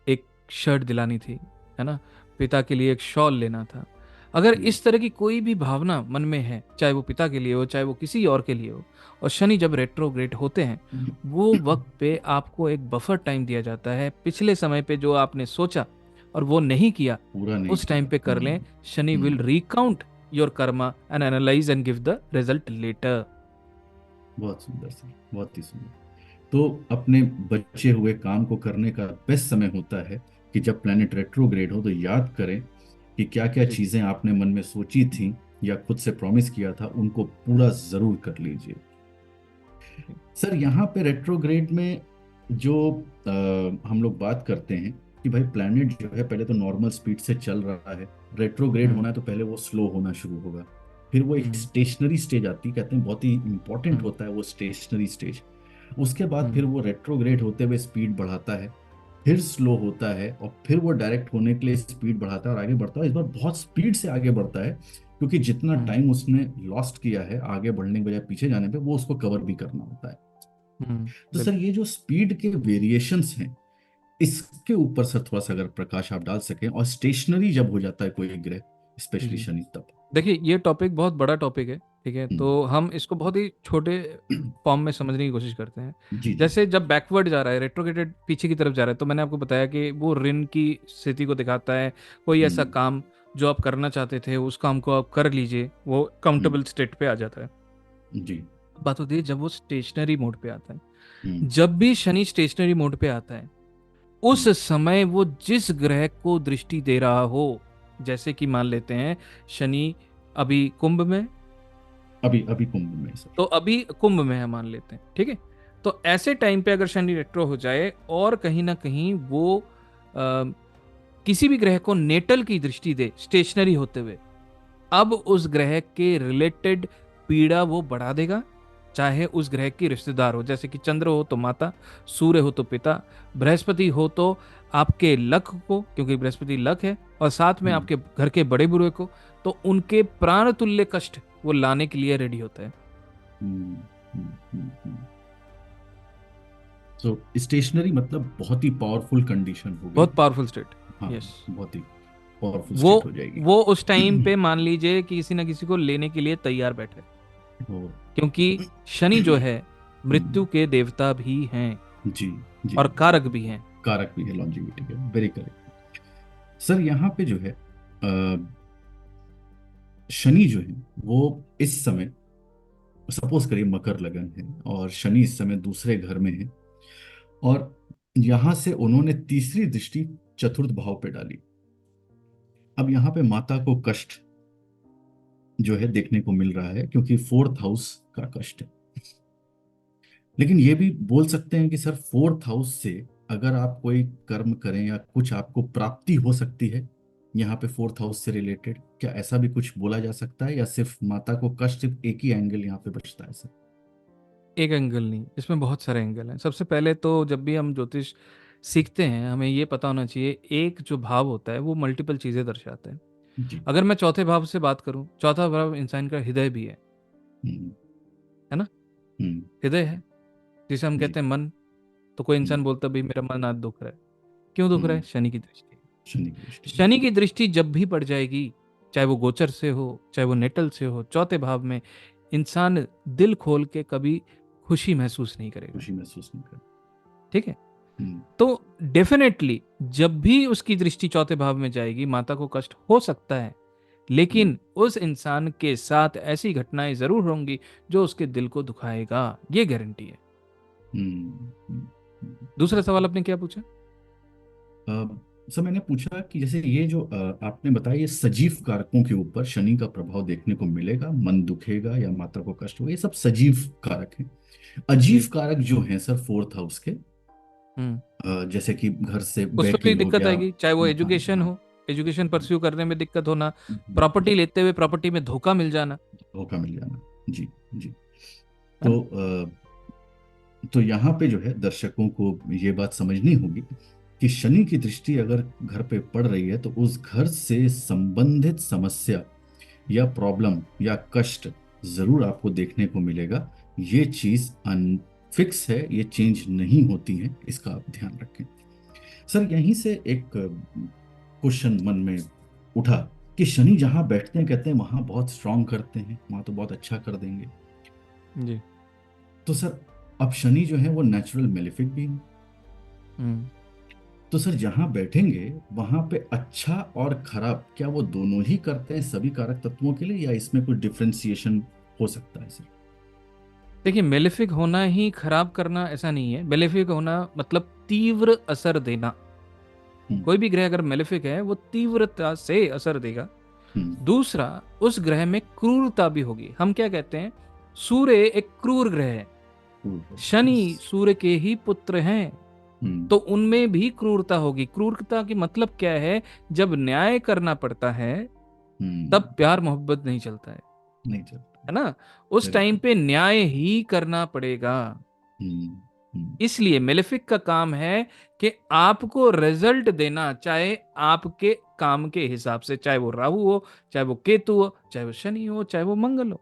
एक शर्ट दिलानी थी, है ना, पिता के लिए एक शॉल लेना था। अगर हम्म, इस तरह की कोई भी भावना मन में है, चाहे वो पिता के लिए हो चाहे वो किसी और के लिए हो, और शनि जब रेट्रोग्रेड होते हैं, वो वक्त पे आपको एक बफर टाइम दिया जाता है, पिछले समय पे जो आपने सोचा और वो नहीं किया, पूरा नहीं उस टाइम किया। पे कर लें। Shani will hmm, recount your karma and analyse and give the result later. बहुत सुंदर सर, बहुत ही सुंदर। तो अपने बचे हुए काम को करने का बेस्ट समय होता है कि जब प्लैनेट रेट्रोग्रेड हो, तो याद करें कि क्या क्या जी। चीजें आपने मन में सोची थी या खुद से प्रॉमिस किया था, उनको पूरा जरूर कर लीजिए। जी। सर यहाँ पे रेट्रोग्रेड में जो हम लोग बात करते हैं कि भाई प्लैनेट जो है पहले तो नॉर्मल स्पीड से चल रहा है, रेट्रोग्रेड हम्म। होना है तो पहले वो स्लो होना शुरू होगा, फिर वो एक हम्म। स्टेशनरी स्टेज आती है, कहते हैं बहुत ही इंपॉर्टेंट हम्म। होता है वो स्टेशनरी स्टेज। उसके बाद हम्म। फिर वो रेट्रोग्रेड होते हुए स्पीड बढ़ाता है, फिर स्लो होता है, और फिर वो डायरेक्ट होने के लिए स्पीड बढ़ाता है और आगे बढ़ता है। इस बार बहुत स्पीड से आगे बढ़ता है, क्योंकि जितना हम्म। टाइम उसने लॉस्ट किया है आगे बढ़ने के बजाय पीछे जाने पे, वो उसको कवर भी करना होता है। तो सर बिल्कुल। ये जो स्पीड के वेरिएशंस हैं, इसके ऊपर सर थोड़ा सा अगर प्रकाश आप डाल सकें, और स्टेशनरी जब हो जाता है कोई ग्रह, स्पेशली जी। शनि, तब। देखिए, ये टॉपिक बहुत बड़ा टॉपिक है। ठीक है, हम्म, तो हम इसको बहुत ही छोटे फॉर्म में समझने की कोशिश करते हैं। जी, जी। जैसे जब बैकवर्ड जा रहा है, रेट्रोगेटेड पीछे की तरफ जा रहा है, तो मैंने आपको बताया कि वो ऋण की स्थिति को दिखाता है। कोई ऐसा हम्म, काम जो आप करना चाहते थे, उस काम को आप कर लीजिए, वो हम्म, काउंटेबल स्टेट पे आ जाता है। जी। बात होती है जब वो स्टेशनरी मोड पे आता है। हम्म, जब भी शनि स्टेशनरी मोड पे आता है, उस हम्म, समय वो जिस ग्रह को दृष्टि दे रहा हो, जैसे कि मान लेते हैं शनि अभी कुंभ में, अभी अभी कुंभ में सर। तो अभी कुंभ में है मान लेते हैं, ठीक है। तो ऐसे टाइम पे अगर शनि रेट्रो हो जाए और कहीं ना कहीं वो किसी भी ग्रह को नेटल की दृष्टि दे स्टेशनरी होते हुए, अब उस ग्रह के रिलेटेड पीड़ा वो बढ़ा देगा। चाहे उस ग्रह की रिश्तेदार हो, जैसे कि चंद्र हो तो माता, सूर्य हो तो पिता, बृहस्पति हो तो आपके लक को, क्योंकि बृहस्पति लक है, और साथ में हम्म, आपके घर के बड़े बुरे को, तो उनके प्राण तुल्य कष्ट वो लाने के लिए रेडी होता है। हम्म, हम्म, हम्म। तो स्टेशनरी मतलब बहुत ही पावरफुल कंडीशन हो गई। बहुत पावरफुल स्टेट। हाँ, यस। बहुत ही पावरफुल वो स्टेट हो जाएगी। वो उस टाइम पे मान लीजिए कि किसी ना किसी को लेने के लिए तैयार बैठे, ओ, क्योंकि शनि जो है मृत्यु हम्म, के देवता भी हैं जी, जी, और जी। कारक भी हैं। कारक भी है, लॉन्जिविटी का, वेरी करेक्ट। सर यहाँ पे जो है शनि जो है वो इस समय, सपोज करिए मकर लगन है और शनि इस समय दूसरे घर में है, और यहां से उन्होंने तीसरी दृष्टि चतुर्थ भाव पे डाली। अब यहाँ पे माता को कष्ट जो है देखने को मिल रहा है, क्योंकि फोर्थ हाउस का कष्ट है। लेकिन ये भी बोल सकते हैं कि सर फोर्थ हाउस से अगर आप कोई कर्म करें या कुछ आपको प्राप्ति हो सकती है, यहाँ पे फोर्थ हाउस से रिलेटेड, क्या ऐसा भी कुछ बोला जा सकता है, या सिर्फ माता को कष्ट, सिर्फ एक ही एंगल यहाँ पे बचता है सर? एक एंगल नहीं, इसमें बहुत सारे एंगल हैं। सबसे पहले तो जब भी हम ज्योतिष सीखते हैं, हमें ये पता होना चाहिए एक जो भाव होता है वो मल्टीपल चीजें दर्शाता है। जी। अगर मैं चौथे भाव से बात करूं, चौथा भाव इंसान का हृदय भी है हम्म, ना। हम्म। हृदय है, जिसे हम जी। कहते हैं मन। तो कोई हम्म। इंसान बोलता है भाई मेरा मन आज दुख रहा है, क्यों दुख रहा है? हम्म। शनि की दृष्टि। शनि की दृष्टि है। शनि की दृष्टि जब भी पड़ जाएगी, चाहे वो गोचर से हो, चाहे वो नेटल से हो, चौथे भाव में, इंसान दिल खोल के कभी खुशी महसूस नहीं करेगा। खुशी महसूस नहीं कर। ठीक है। हम्म। तो डेफिनेटली जब भी उसकी दृष्टि चौथे भाव में जाएगी, माता को कष्ट हो सकता है, हम्म। लेकिन उस इंसान के साथ ऐसी घटनाएं जरूर होंगी जो उसके दिल को दुखाएगा, ये गारंटी है। हम्म। दूसरा सवाल आपने क्या पूछा? सर मैंने पूछा कि जैसे ये जो आपने बताया, ये सजीव कारकों के ऊपर शनि का प्रभाव देखने को मिलेगा, मन दुखेगा या माता को कष्ट होगा, ये सब सजीव कारक हैं। जी। अजीव कारक जो हैं सर फोर्थ हाउस के, हम्म। जैसे कि घर से उस पर भी वैकिल हो दिक्कत गया, आएगी, चाहे वो मकान। एजुकेशन हाँ। हो, एजुकेशन हाँ। परस्यू करने में दिक्कत होना, जी। प्रॉपर्टी लेते हुए प्रॉपर्टी में धोखा मिल जाना, धोखा मिल जाना। जी। जी। है ना? तो यहाँ पे जो है दर्शकों को ये बात समझनी होगी कि शनि की दृष्टि अगर घर पे पड़ रही है तो उस घर से संबंधित समस्या या प्रॉब्लम या कष्ट जरूर आपको देखने को मिलेगा। ये चीज अनफिक्स है, ये चेंज नहीं होती है, इसका आप ध्यान रखें। सर यहीं से एक क्वेश्चन मन में उठा कि शनि जहाँ बैठते हैं कहते हैं वहां बहुत स्ट्रांग करते हैं, वहां तो बहुत अच्छा कर देंगे। जी। तो सर अब शनि जो है वो नेचुरल मेलेफिक भी है। हम्म। तो सर जहाँ बैठेंगे वहां पे अच्छा और खराब क्या वो दोनों ही करते हैं सभी कारक तत्वों के लिए, या इसमें कुछ डिफरेंशिएशन हो सकता है सर? देखिए, मेलेफिक होना ही खराब करना ऐसा नहीं है। मेलेफिक होना मतलब तीव्र असर देना। हम्म। कोई भी ग्रह अगर मेलेफिक है वो तीव्रता से असर देगा। हम्म। दूसरा, उस ग्रह में क्रूरता भी होगी। हम क्या कहते हैं, सूर्य एक क्रूर ग्रह है, शनि यस। सूर्य के ही पुत्र हैं, हम्म। तो उनमें भी क्रूरता होगी। क्रूरता की मतलब क्या है? जब न्याय करना पड़ता है हम्म। तब प्यार मोहब्बत नहीं चलता नहीं चलता। है ना? उस वेरी टाइम ट्रू। पे न्याय ही करना पड़ेगा। हम्म। हम्म। इसलिए मेलेफिक का काम है कि आपको रिजल्ट देना, चाहे आपके काम के हिसाब से, चाहे वो राहु हो, चाहे वो केतु हो, चाहे वो शनि हो, चाहे वो मंगल हो।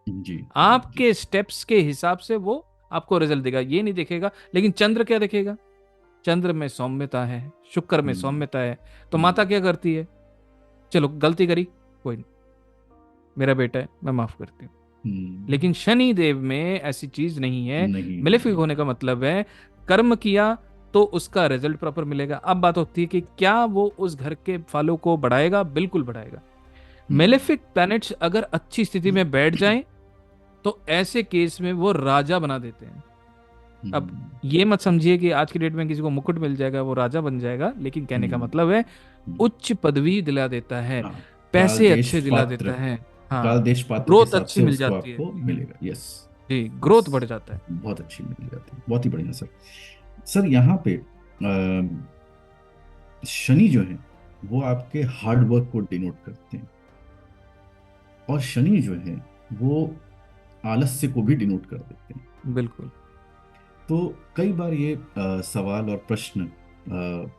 जी। जी। जी। आपके स्टेप्स के हिसाब से वो आपको रिजल्ट देगा, ये नहीं देखेगा। लेकिन चंद्र क्या देखेगा? चंद्र में सौम्यता है, शुक्र में हम्म। सौम्यता है। तो माता हम्म। क्या करती है? चलो गलती करी, कोई नहीं, मेरा बेटा है, मैं माफ करती हूँ। हम्म। लेकिन शनि देव में ऐसी चीज नहीं है। नहीं मेलेफिक होगी। होने का मतलब है कर्म किया तो उसका रिजल्ट प्रॉपर मिलेगा। अब बात होती है कि क्या वो उस घर के फलों को बढ़ाएगा? बिल्कुल बढ़ाएगा। हम्म। मेलेफिक प्लैनेट्स अगर अच्छी स्थिति में बैठ जाएं तो ऐसे केस में वो राजा बना देते हैं। अब हम्म। ये मत समझिए कि आज की डेट में किसी को मुकुट मिल जाएगा वो राजा बन जाएगा, लेकिन कहने का हम्म। मतलब है हम्म। उच्च पदवी दिला देता है, हाँ। काल पैसे देश अच्छे दिला पात्र, देता है। काल हाँ, देश पात्र के ग्रोथ हिसाब अच्छी से मिल उसको जाती है। आपको मिलेगा। यस। जी, यस। ग्रोथ बढ़ जाता है। बहुत अच्छी मिल जाती है, बहुत ही बढ़िया सर। सर यहाँ पे शनि जो है वो आपके हार्ड वर्क को डिनोट करते हैं, और शनि जो है वो आलस्य को भी डिनोट कर देते हैं। बिल्कुल। तो कई बार ये सवाल और प्रश्न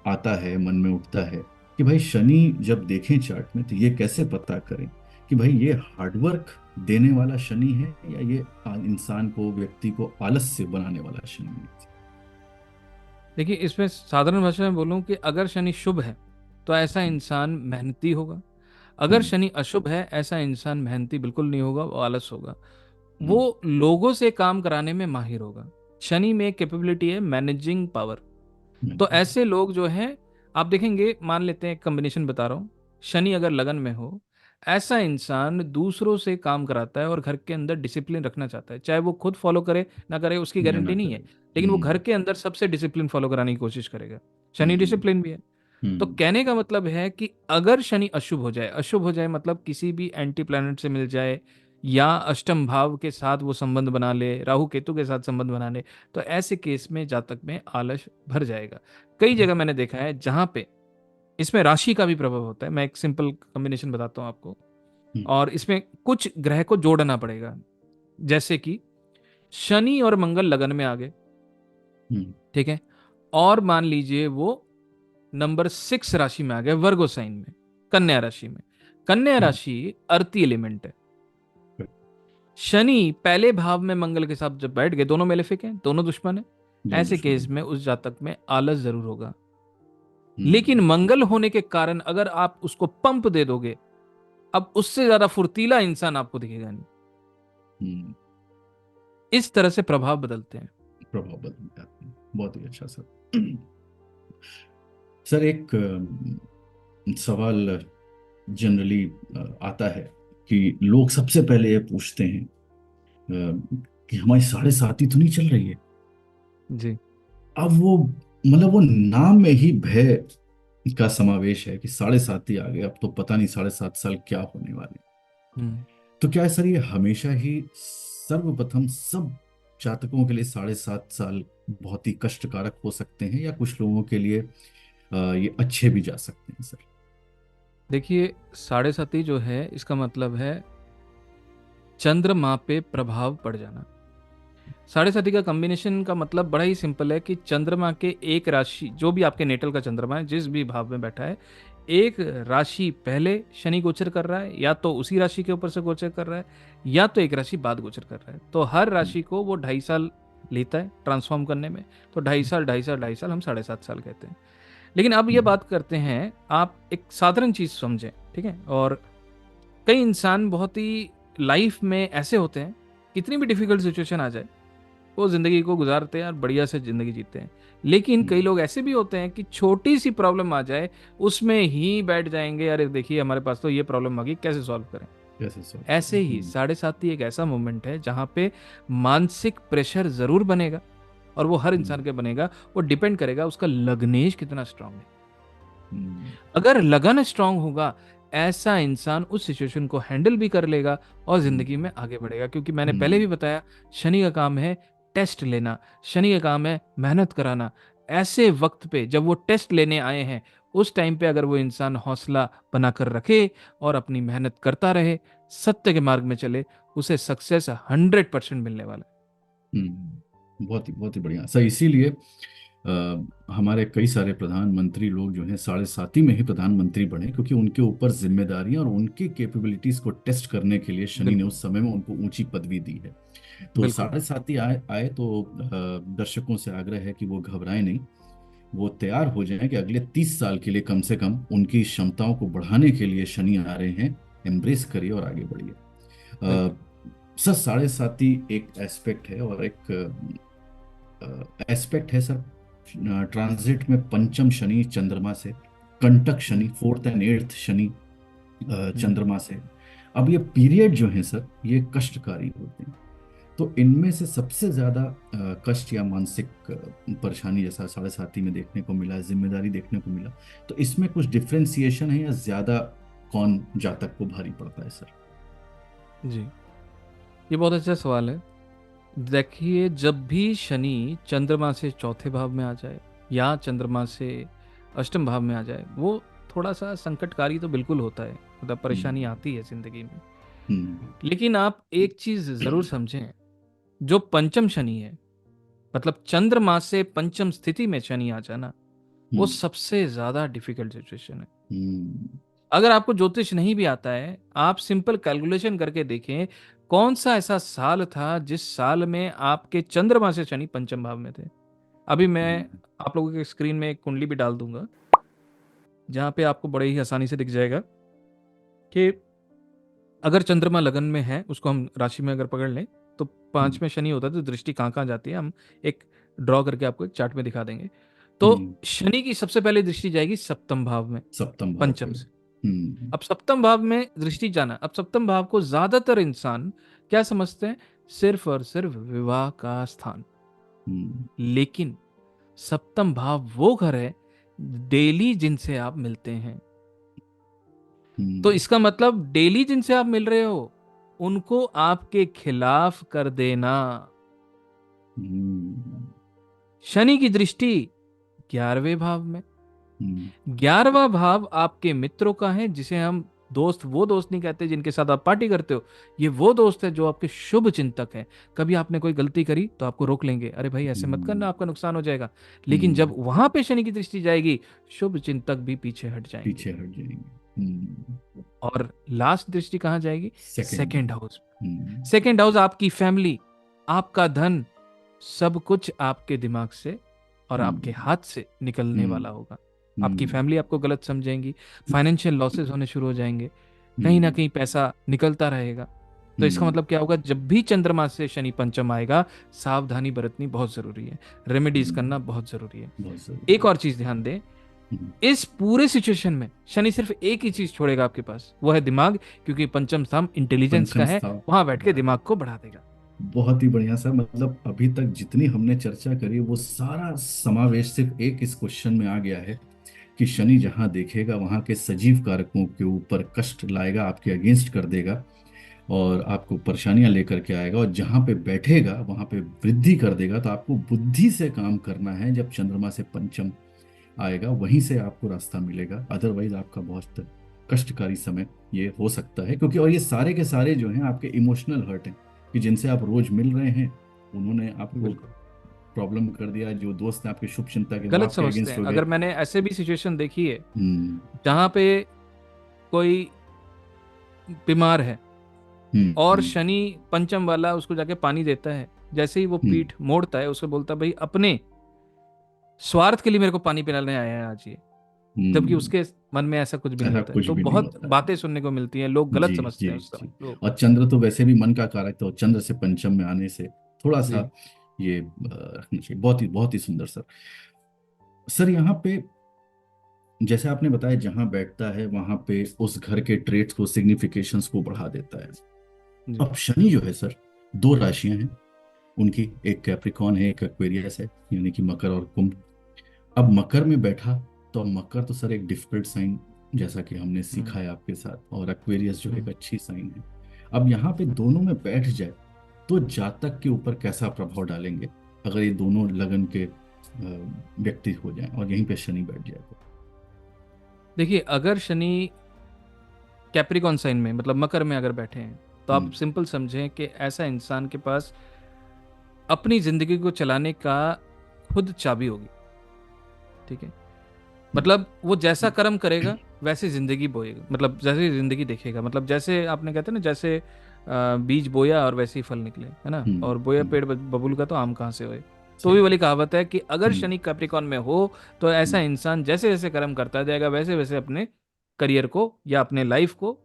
आता है, मन में उठता है कि भाई शनि जब देखें चार्ट में तो ये कैसे पता करें कि भाई ये हार्डवर्क देने वाला शनि है या ये इंसान को, व्यक्ति को आलस्य बनाने वाला शनि है? देखिए, इसमें साधारण भाषा में बोलूं कि अगर शनि शुभ है तो ऐसा हम्म। इंसान मेहनती होगा। अगर हम्म। शनि अशुभ है, ऐसा इंसान मेहनती बिल्कुल नहीं होगा, वो आलस होगा। हम्म। वो लोगों से काम कराने में माहिर होगा। शनि में कैपेबिलिटी है मैनेजिंग पावर। तो ऐसे लोग जो हैं, आप देखेंगे, मान लेते हैं कॉम्बिनेशन बता रहा हूँ, शनि अगर लगन में हो, ऐसा इंसान दूसरों से काम कराता है और घर के अंदर डिसिप्लिन रखना चाहता है। चाहे वो खुद फॉलो करे ना करे उसकी या ना गारंटी नहीं है, करे। लेकिन वो घर हम्म। के अंदर सबसे डिसिप्लिन फॉलो कराने की कोशिश करेगा। शनि हम्म। डिसिप्लिन भी है। तो हम्म। कहने का मतलब है कि अगर शनि अशुभ हो जाए, अशुभ हो जाए मतलब किसी भी एंटी प्लैनेट से मिल जाए, या अष्टम भाव के साथ वो संबंध बना ले, राहु केतु के साथ संबंध बना ले, तो ऐसे केस में जातक में आलस भर जाएगा। कई जगह मैंने देखा है जहां पे इसमें राशि का भी प्रभाव होता है। मैं एक सिंपल कॉम्बिनेशन बताता हूं आपको, हम्म। और इसमें कुछ ग्रह को जोड़ना पड़ेगा। जैसे कि शनि और मंगल लगन में आ गए, हम्म। ठीक है, और मान लीजिए वो नंबर 6 राशि में आ गए, वर्गो साइन में, कन्या राशि में। कन्या हम्म। राशि अर्थ एलिमेंट है। शनि पहले भाव में मंगल के साथ जब बैठ गए, दोनों मेलेफिक हैं, दोनों दुश्मन हैं, दोनों ऐसे दुश्मन केस हैं। में उस जातक में आलस जरूर होगा। लेकिन हम्म। मंगल होने के कारण अगर आप उसको पंप दे दोगे, अब उससे ज्यादा फुर्तीला इंसान आपको दिखेगा नहीं। हम्म। इस तरह से प्रभाव बदलते हैं। प्रभाव बदल जाते हैं। बहुत ही अच्छा सर। सर एक सवाल जनरली आता है कि लोग सबसे पहले ये पूछते हैं कि हमारी साढ़े साती तो नहीं चल रही है। जी। अब वो मतलब वो नाम में ही भय का समावेश है कि साढ़े साती आ गए, अब तो पता नहीं साढ़े सात साल क्या होने वाले। हम्म। तो क्या है सर, ये हमेशा ही सर्वप्रथम सब जातकों के लिए साढ़े सात साल बहुत ही कष्टकारक हो सकते हैं, या कुछ लोगों के लिए ये अच्छे भी जा सकते हैं सर? देखिए, साढ़े साती जो है इसका मतलब है चंद्रमा पे प्रभाव पड़ जाना। साढ़े साती का कॉम्बिनेशन का मतलब बड़ा ही सिंपल है कि चंद्रमा के एक राशि, जो भी आपके नेटल का चंद्रमा है जिस भी भाव में बैठा है, एक राशि पहले शनि गोचर कर रहा है, या तो उसी राशि के ऊपर से गोचर कर रहा है, या तो एक राशि बाद गोचर कर रहा है। तो हर राशि को वो 2.5 साल लेता है ट्रांसफॉर्म करने में। तो 2.5 साल, 2.5 साल, 2.5 साल, हम 7.5 साल कहते हैं। लेकिन अब ये हम्म। बात करते हैं, आप एक साधारण चीज समझें, ठीक है? और कई इंसान बहुत ही लाइफ में ऐसे होते हैं, कितनी भी डिफिकल्ट सिचुएशन आ जाए वो जिंदगी को गुजारते हैं और बढ़िया से जिंदगी जीते हैं। लेकिन कई हम्म। लोग ऐसे भी होते हैं कि छोटी सी प्रॉब्लम आ जाए उसमें ही बैठ जाएंगे, अरे देखिए हमारे पास तो ये प्रॉब्लम आ गई, कैसे सॉल्व करें। कैसे सॉल्व ऐसे करें? ही साढ़े साती एक ऐसा मोमेंट है जहां पे मानसिक प्रेशर जरूर बनेगा, और वो हर हम्म। इंसान के बनेगा। वो डिपेंड करेगा उसका लग्नेश कितना स्ट्रांग है। हम्म। अगर लगन स्ट्रांग होगा, ऐसा इंसान उस सिचुएशन को हैंडल भी कर लेगा और जिंदगी हम्म। में आगे बढ़ेगा। क्योंकि मैंने पहले हम्म। भी बताया, शनि का काम है टेस्ट लेना, शनि का काम है मेहनत कराना। ऐसे वक्त पे जब वो टेस्ट लेने आए हैं, उस टाइम पे अगर वो इंसान हौसला बनाकर रखे और अपनी मेहनत करता रहे, सत्य के मार्ग में चले, उसे सक्सेस 100% मिलने वाला है। बहुत ही बढ़िया सर। इसीलिए हमारे कई सारे प्रधानमंत्री लोग जो हैं साढ़े साती में ही प्रधानमंत्री बने, क्योंकि उनके ऊपर जिम्मेदारियां और उनकी कैपेबिलिटीज को टेस्ट करने के लिए शनि ने बिल्कुल। उस समय में उनको ऊंची पदवी दी है। तो बिल्कुल। साढ़े साती आए आए तो दर्शकों से आग्रह है कि वो घबराएं नहीं, वो तैयार हो जाएं कि अगले 30 साल के लिए कम से कम उनकी क्षमताओं को बढ़ाने के लिए शनि आ रहे हैं। एम्ब्रेस करिए और आगे बढ़िए। बिल्कुल। सर साढ़े साती एक एस्पेक्ट है, और एक एस्पेक्ट है सर ट्रांजिट में पंचम शनि चंद्रमा से, कंटक हम्म। शनि, फोर्थ एंड एट्थ शनि हम्म। चंद्रमा से। अब ये पीरियड जो है सर, ये कष्टकारी होते हैं। तो इनमें से सबसे ज्यादा कष्ट या मानसिक परेशानी जैसा साढ़े साती में देखने को मिला, जिम्मेदारी देखने को मिला, तो इसमें कुछ डिफ्रेंसिएशन है या ज्यादा कौन जातक को भारी पड़ता है सर? जी, ये बहुत अच्छा सवाल है। देखिए, जब भी शनि चंद्रमा से चौथे भाव में आ जाए या चंद्रमा से अष्टम भाव में आ जाए, वो थोड़ा सा संकटकारी तो बिल्कुल होता है, मतलब परेशानी हम्म। आती है जिंदगी में। हम्म। लेकिन आप एक चीज जरूर समझें, जो पंचम शनि है, मतलब चंद्रमा से पंचम स्थिति में शनि आ जाना, वो हम्म। सबसे ज्यादा डिफिकल्ट सिचुएशन है। हम्म। अगर आपको ज्योतिष नहीं भी आता है, आप सिंपल कैलकुलेशन करके देखें, कौन सा ऐसा साल था जिस साल में आपके चंद्रमा से शनि पंचम भाव में थे। अभी मैं हम्म। आप लोगों के स्क्रीन में एक कुंडली भी डाल दूंगा, जहां पे आपको बड़े ही आसानी से दिख जाएगा कि अगर चंद्रमा लगन में है, उसको हम राशि में अगर पकड़ लें, तो हम्म। 5 में शनि होता है, तो दृष्टि कहाँ कहाँ जाती है, हम एक ड्रॉ करके आपको एक चार्ट में दिखा देंगे। तो हम्म। शनि की सबसे पहले दृष्टि जाएगी सप्तम भाव में, सप्तम भाव पे। पंचम से। हम्म। अब सप्तम भाव में दृष्टि जाना, अब सप्तम भाव को ज्यादातर इंसान क्या समझते हैं? सिर्फ और सिर्फ विवाह का स्थान। हम्म। लेकिन सप्तम भाव वो घर है डेली जिनसे आप मिलते हैं। तो हम्म। इसका मतलब डेली जिनसे आप मिल रहे हो, उनको आपके खिलाफ कर देना। हम्म। शनि की दृष्टि 11वें भाव में। हम्म। 11वां भाव आपके मित्रों का है, जिसे हम दोस्त, वो दोस्त नहीं कहते जिनके साथ आप पार्टी करते हो। ये वो दोस्त है जो आपके शुभ चिंतक है। कभी आपने कोई गलती करी तो आपको रोक लेंगे, अरे भाई ऐसे मत हम्म। करना, आपका नुकसान हो जाएगा। लेकिन हम्म। जब वहां पे शनि की दृष्टि जाएगी, शुभ चिंतक भी पीछे हट जाएंगे। पीछे हट जाएंगे। हम्म। और लास्ट दृष्टि कहाँ जाएगी? सेकंड। Second house. हम्म। सेकंड हाउस आपकी फैमिली, आपका धन, सब कुछ आपके दिमाग से और आपके हम्म। हाथ से निकलने हम्म। वाला होगा। आपकी हम्म। फैमिली आपको गलत समझेंगी, फाइनेंशियल लॉसेस होने शुरू हो जाएंगे, कहीं ना हम्म। कहीं पैसा निकलता रहेगा। तो इसका हम्म। मतलब क्या होगा? जब भी चंद्रमा से शनि पंचम आएगा, सावधानी बरतनी बहुत जरूरी है, रेमेडीज हम्म। करना बहुत जरूरी है। बहुत एक जरूरी और चीज ध्यान दें, है। इस पूरे सिचुएशन में शनि सिर्फ एक ही चीज छोड़ेगा आपके पास, वो है दिमाग, क्योंकि पंचम स्थान इंटेलिजेंस पंचम का है, स्थान वहां बैठ के बढ़ा दिमाग देगा। को बढ़ा देगा। बहुत ही बढ़िया सर, मतलब अभी तक जितनी हमने चर्चा करी वो सारा समावेश सिर्फ एक इस क्वेश्चन में आ गया है कि शनि जहां देखेगा वहां के सजीव कारकों के ऊपर कष्ट लाएगा, आपके अगेंस्ट कर देगा और आपको परेशानियां लेकर के आएगा, और जहां पे बैठेगा वहां पे वृद्धि कर देगा। तो आपको बुद्धि से काम करना है। जब चंद्रमा से पंचम आएगा वहीं से आपको रास्ता मिलेगा, अदरवाइज आपका बहुत कष्टकारी समय ये हो सकता है। क्योंकि और ये सारे के सारे जो हैं आपके इमोशनल हर्ट हैं, कि जिनसे आप रोज मिल रहे हैं उन्होंने आपको बिल्कुल प्रॉब्लम कर दिया, जो दोस्त हैं आपके शुभ चिंता के वो गलत आपके समझते अगेंस्ट हैं। हो गए। अगर मैंने ऐसे भी सिचुएशन देखी है हम्म। जहां पे कोई बीमार है हम्म। और हम्म। शनि पंचम वाला उसको जाके पानी देता है, जैसे ही वो हम्म। पीठ मोड़ता है, उसको बोलता है भाई अपने स्वार्थ के लिए मेरे को पानी पिलाने आया है आज ये, जबकि हम्म। उसके मन में ऐसा कुछ भी नहीं ऐसा होता है। कुछ तो भी नहीं बहुत होता है। बातें सुनने को मिलती हैं, लोग गलत जी समझते जी हैं उस जी। समय लोग। और चंद्र तो वैसे भी मन का कारक, तो चंद्र से पंचम में आने से थोड़ा जी सा ये रखना चाहिए। बहुत ही सुंदर सर। सर यहाँ पे जैसे आपने बताया जहां बैठता है वहां पे उस घर के ट्रेड्स को, सिग्निफिकेशंस को बढ़ा देता है। जी अब शनि जो है सर, दो राशियां हैं उनकी, एक कैप्रिकॉन है एक एक्वेरियस है, यानी कि मकर और कुंभ। अब मकर में बैठा तो मकर तो सर एक डिफिकल्ट साइन, जैसा कि हमने हम्म सीखा है आपके साथ, और एक्वेरियस जो है एक हम्म अच्छी साइन है। अब यहाँ पे दोनों में बैठ जाए तो जातक के ऊपर कैसा प्रभाव डालेंगे अगर ये दोनों लगन के व्यक्ति हो जाएं और यहीं पे शनि बैठ जाए तो? देखिए, अगर शनि कैप्रिकॉन साइन में मतलब मकर में अगर बैठे हैं, तो आप हम्म। सिंपल समझें कि ऐसा इंसान के पास अपनी जिंदगी को चलाने का खुद चाबी होगी। ठीक है, हम्म। मतलब वो जैसा कर्म करेगा वैसे जिंदगी बोएगा, मतलब जैसे जिंदगी देखेगा, मतलब जैसे आपने कहते हैं ना, जैसे बीज बोया और वैसे ही फल निकले, है ना, हम्म। और बोया हम्म। पेड़ बबूल का तो आम कहाँ से होए। तो सही वही बात। वाली कहावत है कि अगर हम्म। शनि कैप्रिकॉन में हो, तो ऐसा हम्म। इंसान जैसे जैसे कर्म करता जाएगा वैसे वैसे अपने करियर को या अपने लाइफ को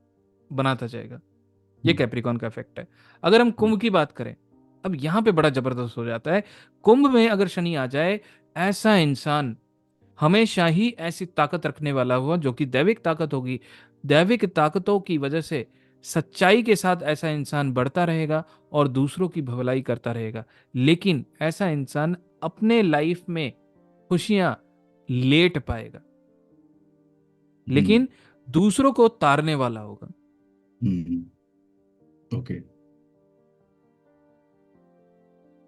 बनाता जाएगा। ये हम्म। कैप्रिकॉन का इफेक्ट है। अगर हम हम्म। कुंभ की बात करें, अब यहां पे बड़ा जबरदस्त हो जाता है। कुंभ में अगर शनि आ जाए, ऐसा इंसान हमेशा ही ऐसी ताकत रखने वाला हुआ जो कि दैविक ताकत होगी। दैविक ताकतों की वजह से सच्चाई के साथ ऐसा इंसान बढ़ता रहेगा और दूसरों की भलाई करता रहेगा। लेकिन ऐसा इंसान अपने लाइफ में खुशियां लेट पाएगा, हम्म। लेकिन दूसरों को तारने वाला होगा। हम्म। ओके।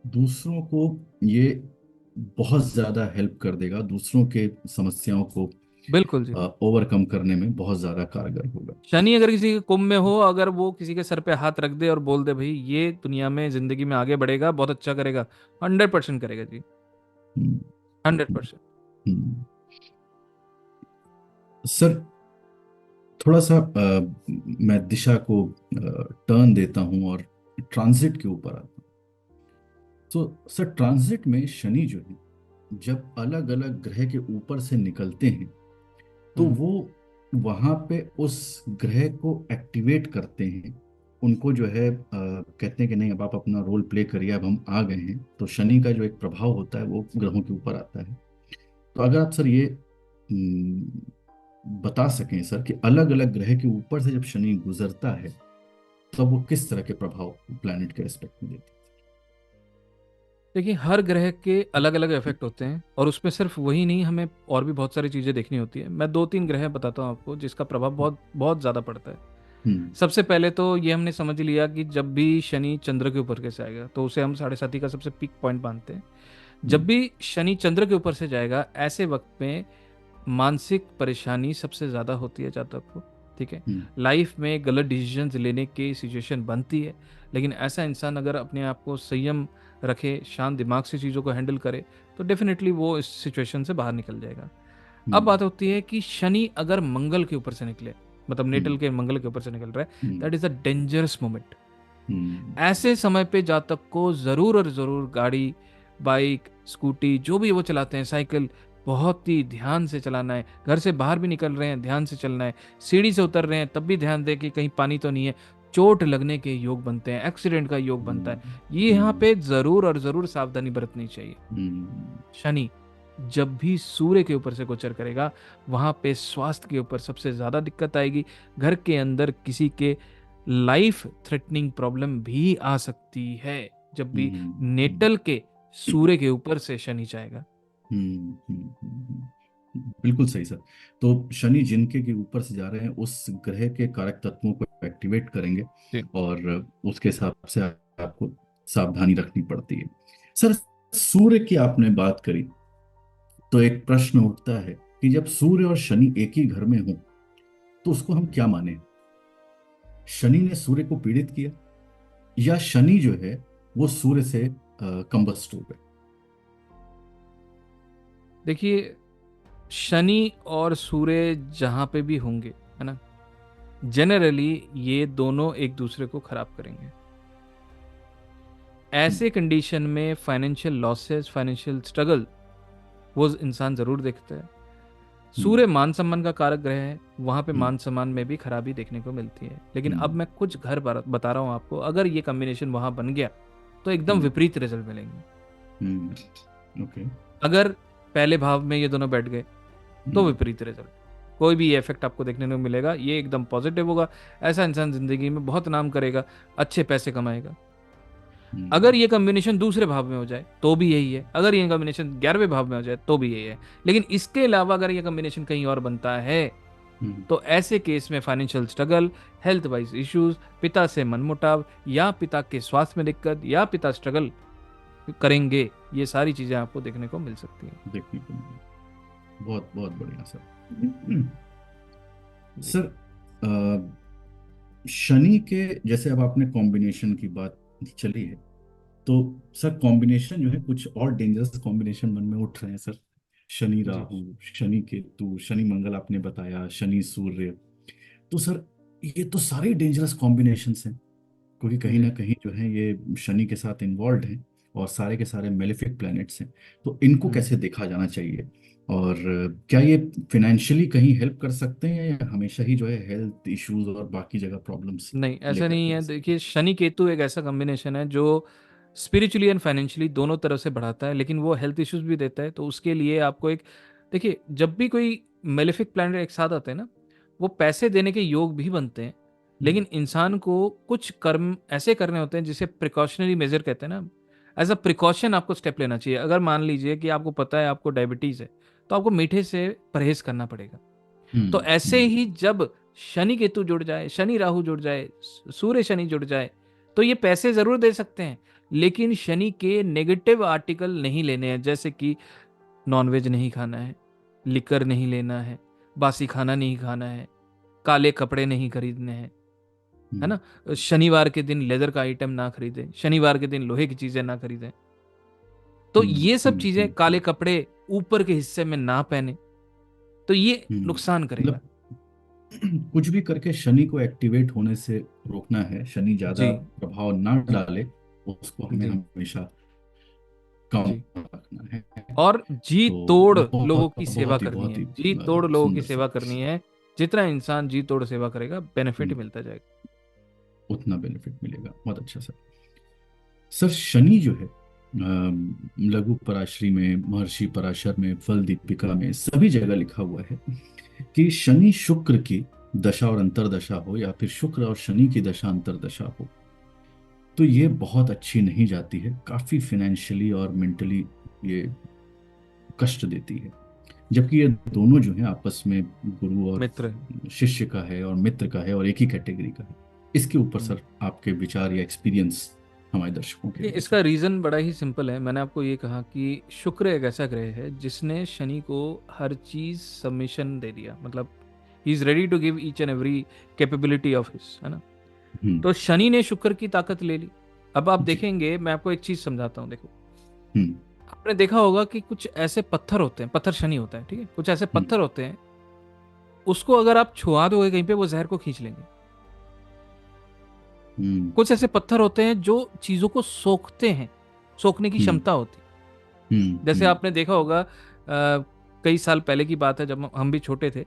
दूसरों को ये बहुत ज्यादा हेल्प कर देगा, दूसरों के समस्याओं को बिल्कुल जी। ओवरकम करने में बहुत ज्यादा कारगर होगा। शनि अगर किसी के कुंभ में हो, अगर वो किसी के सर पे हाथ रख दे और बोल दे भाई ये दुनिया में जिंदगी में आगे बढ़ेगा, बहुत अच्छा करेगा, 100% करेगा जी। हम्म। 100%। हम्म। सर थोड़ा सा मैं दिशा को टर्न देता हूं और ट्रांजिट के ऊपर आता हूं। तो सर ट्रांजिट में शनि जो है, जब अलग अलग ग्रह के ऊपर से निकलते हैं तो हम्म वो वहां पे उस ग्रह को एक्टिवेट करते हैं। उनको जो है कहते हैं कि नहीं अब आप अपना रोल प्ले करिए, अब हम आ गए हैं। तो शनि का जो एक प्रभाव होता है वो ग्रहों के ऊपर आता है। तो अगर आप सर ये बता सकें सर कि अलग अलग ग्रह के ऊपर से जब शनि गुजरता है तब वो किस तरह के प्रभाव प्लैनेट के रेस्पेक्ट में देता देखिए, हर ग्रह के अलग अलग इफेक्ट होते हैं और उसमें सिर्फ वही नहीं, हमें और भी बहुत सारी चीजें देखनी होती है। मैं दो तीन ग्रह बताता हूँ आपको जिसका प्रभाव बहुत बहुत ज्यादा पड़ता है। है? सबसे पहले तो ये हमने समझ लिया कि जब भी शनि चंद्र के ऊपर कैसे आएगा तो उसे हम साढ़े साथी का सबसे पीक पॉइंट मानते हैं। जब हम्म। भी शनि चंद्र के ऊपर से जाएगा, ऐसे वक्त में मानसिक परेशानी सबसे ज़्यादा होती है जातक को। ठीक है, हम्म। लाइफ में गलत डिसीजंस लेने की सिचुएशन बनती है, लेकिन ऐसा इंसान अगर अपने आप को संयम रखे, शांत दिमाग से चीज़ों को हैंडल करे, तो डेफिनेटली वो इस सिचुएशन से बाहर निकल जाएगा। अब हम्म। बात होती है कि शनि अगर मंगल के ऊपर से निकले, मतलब नेटल के मंगल के ऊपर से निकल रहा है, hmm, that is a dangerous moment. Hmm, ऐसे समय पे जातक को जरूर और जरूर गाड़ी, बाइक, स्कूटी जो भी वो चलाते हैं, साइकिल, बहुत ही ध्यान से चलाना है। घर से बाहर भी निकल रहे हैं, ध्यान से चलना है। सीढ़ी से उतर रहे हैं तब भी ध्यान दे कि कहीं पानी तो नहीं है। चोट लगने के योग बनते हैं, एक्सीडेंट का योग बनता है। हम्म, ये यहाँ हम्म, पे जरूर और जरूर सावधानी बरतनी चाहिए। हम्म, शनि जब भी सूर्य के ऊपर से गोचर करेगा, वहां पे स्वास्थ्य के ऊपर सबसे ज्यादा दिक्कत आएगी। घर के अंदर किसी के लाइफ थ्रेटनिंग प्रॉब्लम भी आ सकती है जब भी हम्म, हम्म, नेटल के सूर्य के ऊपर से शनि जाएगा। बिल्कुल सही सर। तो शनि जिनके के ऊपर से जा रहे हैं उस ग्रह के कारक तत्वों को एक्टिवेट करेंगे, जी और उसके हिसाब से आपको सावधानी रखनी पड़ती है। सर, सूर्य की आपने बात करी, तो एक प्रश्न उठता है कि जब सूर्य और शनि एक ही घर में हो तो उसको हम क्या माने? शनि ने सूर्य को पीड़ित किया, या शनि जो है वो सूर्य से कंबस्ट हो गए? देखिए, शनि और सूर्य जहां पे भी होंगे, है ना, जनरली ये दोनों एक दूसरे को खराब करेंगे। हम्म, ऐसे कंडीशन में फाइनेंशियल लॉसेस, फाइनेंशियल स्ट्रगल वो इंसान जरूर देखता है। हम्म, सूर्य मान सम्मान का कारक ग्रह है, वहां पे हम्म, मान सम्मान में भी खराबी देखने को मिलती है। लेकिन अब हम्म, मैं कुछ घर बता रहा हूं आपको, अगर ये कॉम्बिनेशन वहां बन गया तो एकदम हम्म, विपरीत रिजल्ट मिलेंगे। ओके। अगर पहले भाव में ये दोनों बैठ गए तो हम्म, विपरीत रिजल्ट, कोई भी ये इफेक्ट आपको देखने को मिलेगा, ये एकदम पॉजिटिव होगा। ऐसा इंसान जिंदगी में बहुत नाम करेगा, अच्छे पैसे कमाएगा। अगर हम्म, ये कॉम्बिनेशन दूसरे भाव में हो जाए तो भी यही है, अगर ये कॉम्बिनेशन 11वें भाव में हो जाए तो भी यही है। लेकिन इसके अलावा अगर ये कॉम्बिनेशन कहीं और बनता है हम्म, तो ऐसे केस में financial struggle, health wise issues, पिता से मनमुटाव, या पिता के स्वास्थ्य में दिक्कत, या पिता स्ट्रगल करेंगे, ये सारी चीजें आपको देखने को मिल सकती हैं। देखने को मिला। बहुत बहुत बढ़िया सर। जी सर, शनि के जैसे अब आपने कॉम्बिनेशन की बात चली है, तो सर कॉम्बिनेशन जो है कुछ और डेंजरस कॉम्बिनेशन मन में उठ रहे हैं सर। शनि जी राहु, शनि केतु, शनि मंगल आपने बताया, शनि सूर्य। तो सर ये तो सारे डेंजरस कॉम्बिनेशंस हैं, क्योंकि कहीं जी। ना कहीं जो है ये शनि के साथ इन्वॉल्व हैं, और सारे के सारे मेलेफिक प्लैनेट्स हैं। तो इनको हम्म। कैसे देखा जाना चाहिए? और क्या ये फिनेंशियली कहीं हेल्प कर सकते हैं, या हमेशा ही जो है हेल्थ इश्यूज और बाकी जगह प्रॉब्लम्स नहीं, ऐसा लेकर नहीं के आ है। सकते देखिए, शनि केतु एक ऐसा कॉम्बिनेशन है जो स्पिरिचुअली एंड फाइनेंशियली दोनों तरफ से बढ़ाता है, लेकिन वो हेल्थ इश्यूज भी देता है। तो उसके लिए आपको एक, देखिए, जब भी कोई मेलेफिक प्लैनेट एक साथ आते हैं ना, वो पैसे देने के योग भी बनते हैं। हैं? लेकिन इंसान को कुछ कर्म ऐसे करने होते हैं जिसे प्रिकॉशनरी मेजर कहते हैं ना। एज अ प्रिकॉशन आपको स्टेप लेना चाहिए। अगर मान लीजिए कि आपको पता है आपको डायबिटीज है, तो आपको मीठे से परहेज करना पड़ेगा। तो हम्म, ऐसे ही जब शनि केतु जुड़ जाए, शनि राहु जुड़ जाए, सूर्य शनि जुड़ जाए, तो ये पैसे जरूर दे सकते हैं, लेकिन शनि के नेगेटिव आर्टिकल नहीं लेने हैं। जैसे कि नॉनवेज नहीं खाना है, लिकर नहीं लेना है, बासी खाना नहीं खाना है, काले कपड़े नहीं खरीदने हैं, है हम्म, ना। शनिवार के दिन लेदर का आइटम ना खरीदें, शनिवार के दिन लोहे की चीजें ना खरीदें। तो हम्म, ये सब हम्म, चीजें, काले कपड़े ऊपर के हिस्से में ना पहने, तो ये नुकसान करेगा। मतलब कुछ भी करके शनि को एक्टिवेट होने से रोकना है, शनि जी ज्यादा प्रभाव ना डाले, उसको हमें जी हमेशा कम जी। रखना है। और जी तो तोड़ लोगों बहुत की सेवा बहुत ही करनी बहुत है, ही जी तोड़ लोगों की सुंदर सेवा सर। करनी है। जितना इंसान जी तोड़ सेवा करेगा, बेनिफिट हम्म, मिलता जाएगा। उतना बेनिफिट मिलेगा। बहुत अच्छा सर। सर शनि जो है लघु पराशरी में, महर्षि पराशर में, फल दीपिका में, सभी जगह लिखा हुआ है कि शनि शुक्र की दशा और अंतर्दशा हो, या फिर शुक्र और शनि की दशा अंतर्दशा हो, तो ये बहुत अच्छी नहीं जाती है, काफी फिनेंशियली और मेंटली ये कष्ट देती है। जबकि ये दोनों जो है आपस में गुरु और मित्र है। शिष्य का है, और मित्र का है, और एक ही कैटेगरी का है। इसके ऊपर हम्म। सर आपके विचार या एक्सपीरियंस हमारे दर्शकों के लिए इसका सर। रीजन बड़ा ही सिंपल है। मैंने आपको ये कहा कि शुक्र एक ऐसा ग्रह है जिसने शनि को हर चीज सबमिशन दे दिया, मतलब he is ready to give each and every capability of his, है ना। हम्म, तो शनि ने शुक्र की ताकत ले ली। अब आप जी, देखेंगे, मैं आपको एक चीज समझाता हूँ। देखो, हम्म, आपने देखा होगा कि कुछ ऐसे पत्थर होते हैं, पत्थर शनि होता है, ठीक है, कुछ ऐसे हम्म, पत्थर होते हैं उसको अगर आप छुआ दोगे कहीं पे, वो जहर को खींच लेंगे। हम्म। कुछ ऐसे पत्थर होते हैं जो चीजों को सोखते हैं, सोखने की हम्म। क्षमता होती है। हम्म। जैसे हम्म। आपने देखा होगा, कई साल पहले की बात है, जब हम भी छोटे थे,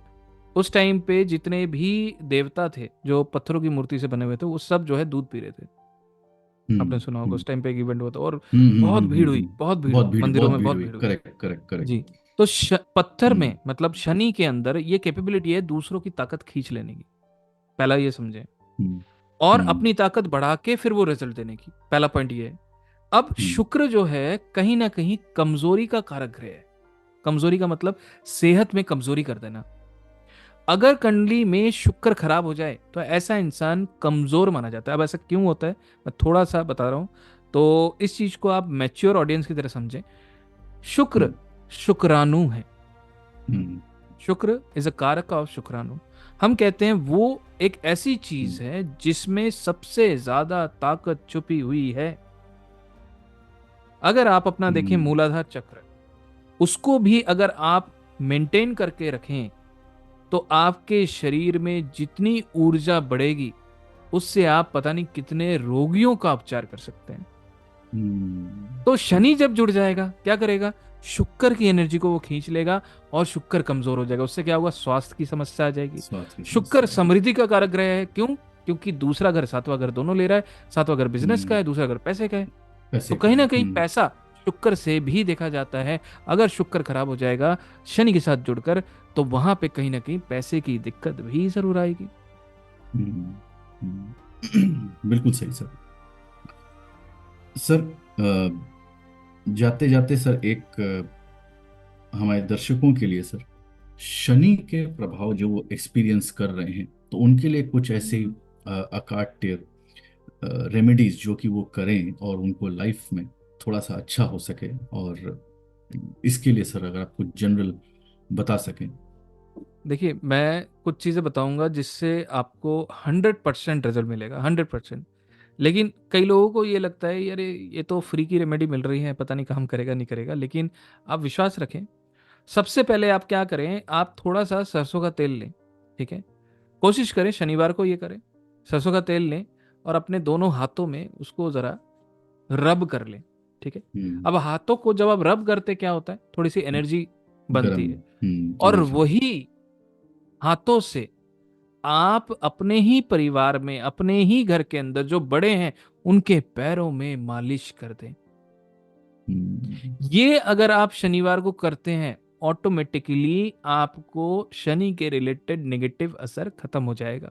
उस टाइम पे जितने भी देवता थे जो पत्थरों की मूर्ति से बने हुए थे, वो सब जो है दूध पी रहे थे। आपने हम्म। सुना होगा, हम्म। उस टाइम पे एक इवेंट हुआ था, और हम्म। बहुत भीड़ हुई, बहुत भीड़ बहुत हुई, भीड़, मंदिरों बहुत में भीड़ बहुत हुई। भीड़ हुई। करेक्ट, करेक्ट, जी। करेक्ट। तो पत्थर हम्म। में, मतलब शनि के अंदर ये कैपेबिलिटी है दूसरों की ताकत खींच लेने की। पहला ये समझे। हम्म। और हम्म। अपनी ताकत बढ़ा के फिर वो रिजल्ट देने की, पहला पॉइंट ये है। अब हम्म। शुक्र जो है कहीं ना कहीं कमजोरी का कारक ग्रह है। कमजोरी का मतलब सेहत में कमजोरी कर देना। अगर कंडली में शुक्र खराब हो जाए तो ऐसा इंसान कमजोर माना जाता है। अब ऐसा क्यों होता है, मैं थोड़ा सा बता रहा हूं, तो इस चीज को आप मैच्योर ऑडियंस की तरह समझें। शुक्र हम्म। शुक्राणु है। हम्म। शुक्र इज अ कारक ऑफ शुक्राणु। हम कहते हैं वो एक ऐसी चीज हम्म। है जिसमें सबसे ज्यादा ताकत छुपी हुई है। अगर आप अपना देखें हम्म। मूलाधार चक्र, उसको भी अगर आप मेंटेन करके रखें, तो आपके शरीर में जितनी ऊर्जा बढ़ेगी, उससे आप पता नहीं कितने रोगियों का उपचार कर सकते हैं। हम्म। तो शनि जब जुड़ जाएगा क्या करेगा, शुक्र की एनर्जी को वो खींच लेगा, और शुक्र कमजोर हो जाएगा। उससे क्या होगा, स्वास्थ्य की समस्या आ जाएगी। स्वास्थ्य की शुक्र समस्या आएगी। समृद्धि का कारक ग्रह है, क्यों? क्योंकि दूसरा घर सातवां घर दोनों ले रहा है। सातवां घर बिजनेस का हम्म। है, दूसरा घर पैसे का है। तो पैसे का कहीं है। ना कहीं हम्म। पैसा शुक्र से भी देखा जाता है। अगर शुक्र खराब हो जाएगा शनि के साथ जुड़कर, तो वहां पे कहीं ना कहीं पैसे की दिक्कत भी जरूर आएगी। हम्म। बिल्कुल सही सर। सर, जाते जाते सर, एक हमारे दर्शकों के लिए सर, शनि के प्रभाव जो वो एक्सपीरियंस कर रहे हैं, तो उनके लिए कुछ ऐसे अकाट्य रेमेडीज जो कि वो करें और उनको लाइफ में थोड़ा सा अच्छा हो सके, और इसके लिए सर अगर आप कुछ जनरल बता सकें। देखिए, मैं कुछ चीज़ें बताऊंगा जिससे आपको 100% रिजल्ट मिलेगा, 100%। लेकिन कई लोगों को ये लगता है, यार ये तो फ्री की रेमेडी मिल रही है, पता नहीं काम करेगा नहीं करेगा। लेकिन आप विश्वास रखें। सबसे पहले आप क्या करें, आप थोड़ा सा सरसों का तेल लें। ठीक है? कोशिश करें शनिवार को ये करें। सरसों का तेल लें और अपने दोनों हाथों में उसको ज़रा रब कर लें। ठीक है? हम्म। अब हाथों को जब आप रब करते, क्या होता है, थोड़ी सी एनर्जी बनती गरम। है। हम्म, और एनर्जी। वही हाथों से आप अपने ही परिवार में, अपने ही घर के अंदर जो बड़े हैं, उनके पैरों में मालिश कर दें। हम्म। ये अगर आप शनिवार को करते हैं, ऑटोमेटिकली आपको शनि के रिलेटेड नेगेटिव असर खत्म हो जाएगा।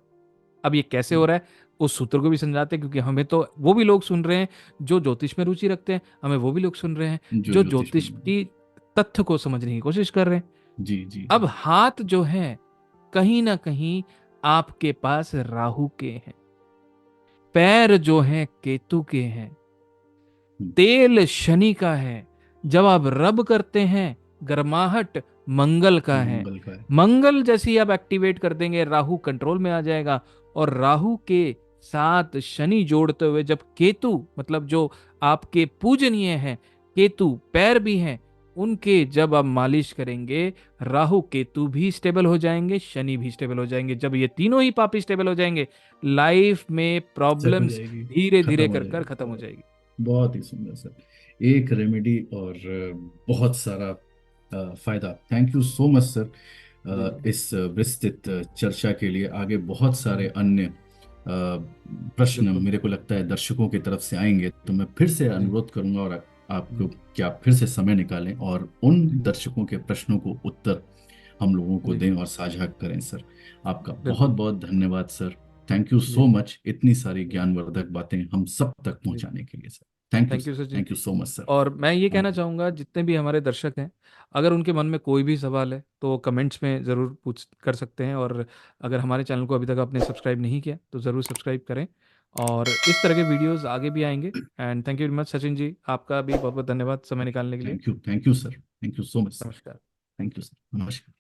अब ये कैसे हो रहा है, उस सूत्र को भी समझाते हैं, क्योंकि हमें तो वो भी लोग सुन रहे हैं जो ज्योतिष में रुचि रखते हैं, हमें वो भी लोग सुन रहे हैं जो जो ज्योतिष में। ज्योतिष की तथ्य को समझने की कोशिश कर रहे हैं। जी, जी, अब जी। हाथ जो है, कहीं ना कहीं आपके पास राहु के हैं। पैर जो हैं केतु के हैं। हम्म, तेल शनि का है। जब आप रब करते हैं, गर्माहट मंगल का है। मंगल का है। मंगल जैसे ही आप एक्टिवेट कर देंगे, राहु कंट्रोल में आ जाएगा। और राहु के साथ शनि जोड़ते हुए जब केतु, मतलब जो आपके पूजनीय हैं, केतु पैर भी हैं, उनके जब आप मालिश करेंगे, राहु केतु भी स्टेबल हो जाएंगे, शनि भी स्टेबल हो जाएंगे। जब ये तीनों ही पापी स्टेबल हो जाएंगे, लाइफ में सेट हो प्रॉब्लम्स जाएगी। धीरे खत्म धीरे हो कर कर जाएगी। खत्म हो जाएगी। बहुत ही सुंदर सर। एक रेमेडी और बहुत सारा फायदा। Thank you so much sir. जी जी इस विस्तृत चर्चा के लिए आगे बहुत सारे अन्य प्रश्न बिल्कुल। मेरे को लगता है दर्शकों की तरफ से आएंगे, तो मैं फिर से जी अनुरोध करूंगा और जी आपको कि आप फिर से समय निकालें और उन जी दर्शकों के प्रश्नों को उत्तर हम लोगों को जी दें और साझा करें सर। आपका बहुत बिल्कुल। बहुत धन्यवाद सर। थैंक यू सो जी मच, इतनी सारी जी ज्ञानवर्धक बातें हम सब तक जी पहुंचाने के लिए sir. Thank you thank sir. You sir जी। Thank you so much sir. और मैं ये कहना थैंक यू। चाहूँगा, जितने भी हमारे दर्शक हैं, अगर उनके मन में कोई भी सवाल है तो कमेंट्स में ज़रूर पूछ कर सकते हैं। और अगर हमारे चैनल को अभी तक आपने सब्सक्राइब नहीं किया तो ज़रूर सब्सक्राइब करें। और इस तरह के वीडियोस आगे भी आएंगे। And thank you very much Sachin ji, आपका भी बहुत बहुत धन्यवाद समय निकालने के लिए। Thank you sir. Thank you so much sir. नमस्कार। Thank you sir. नमस्कार।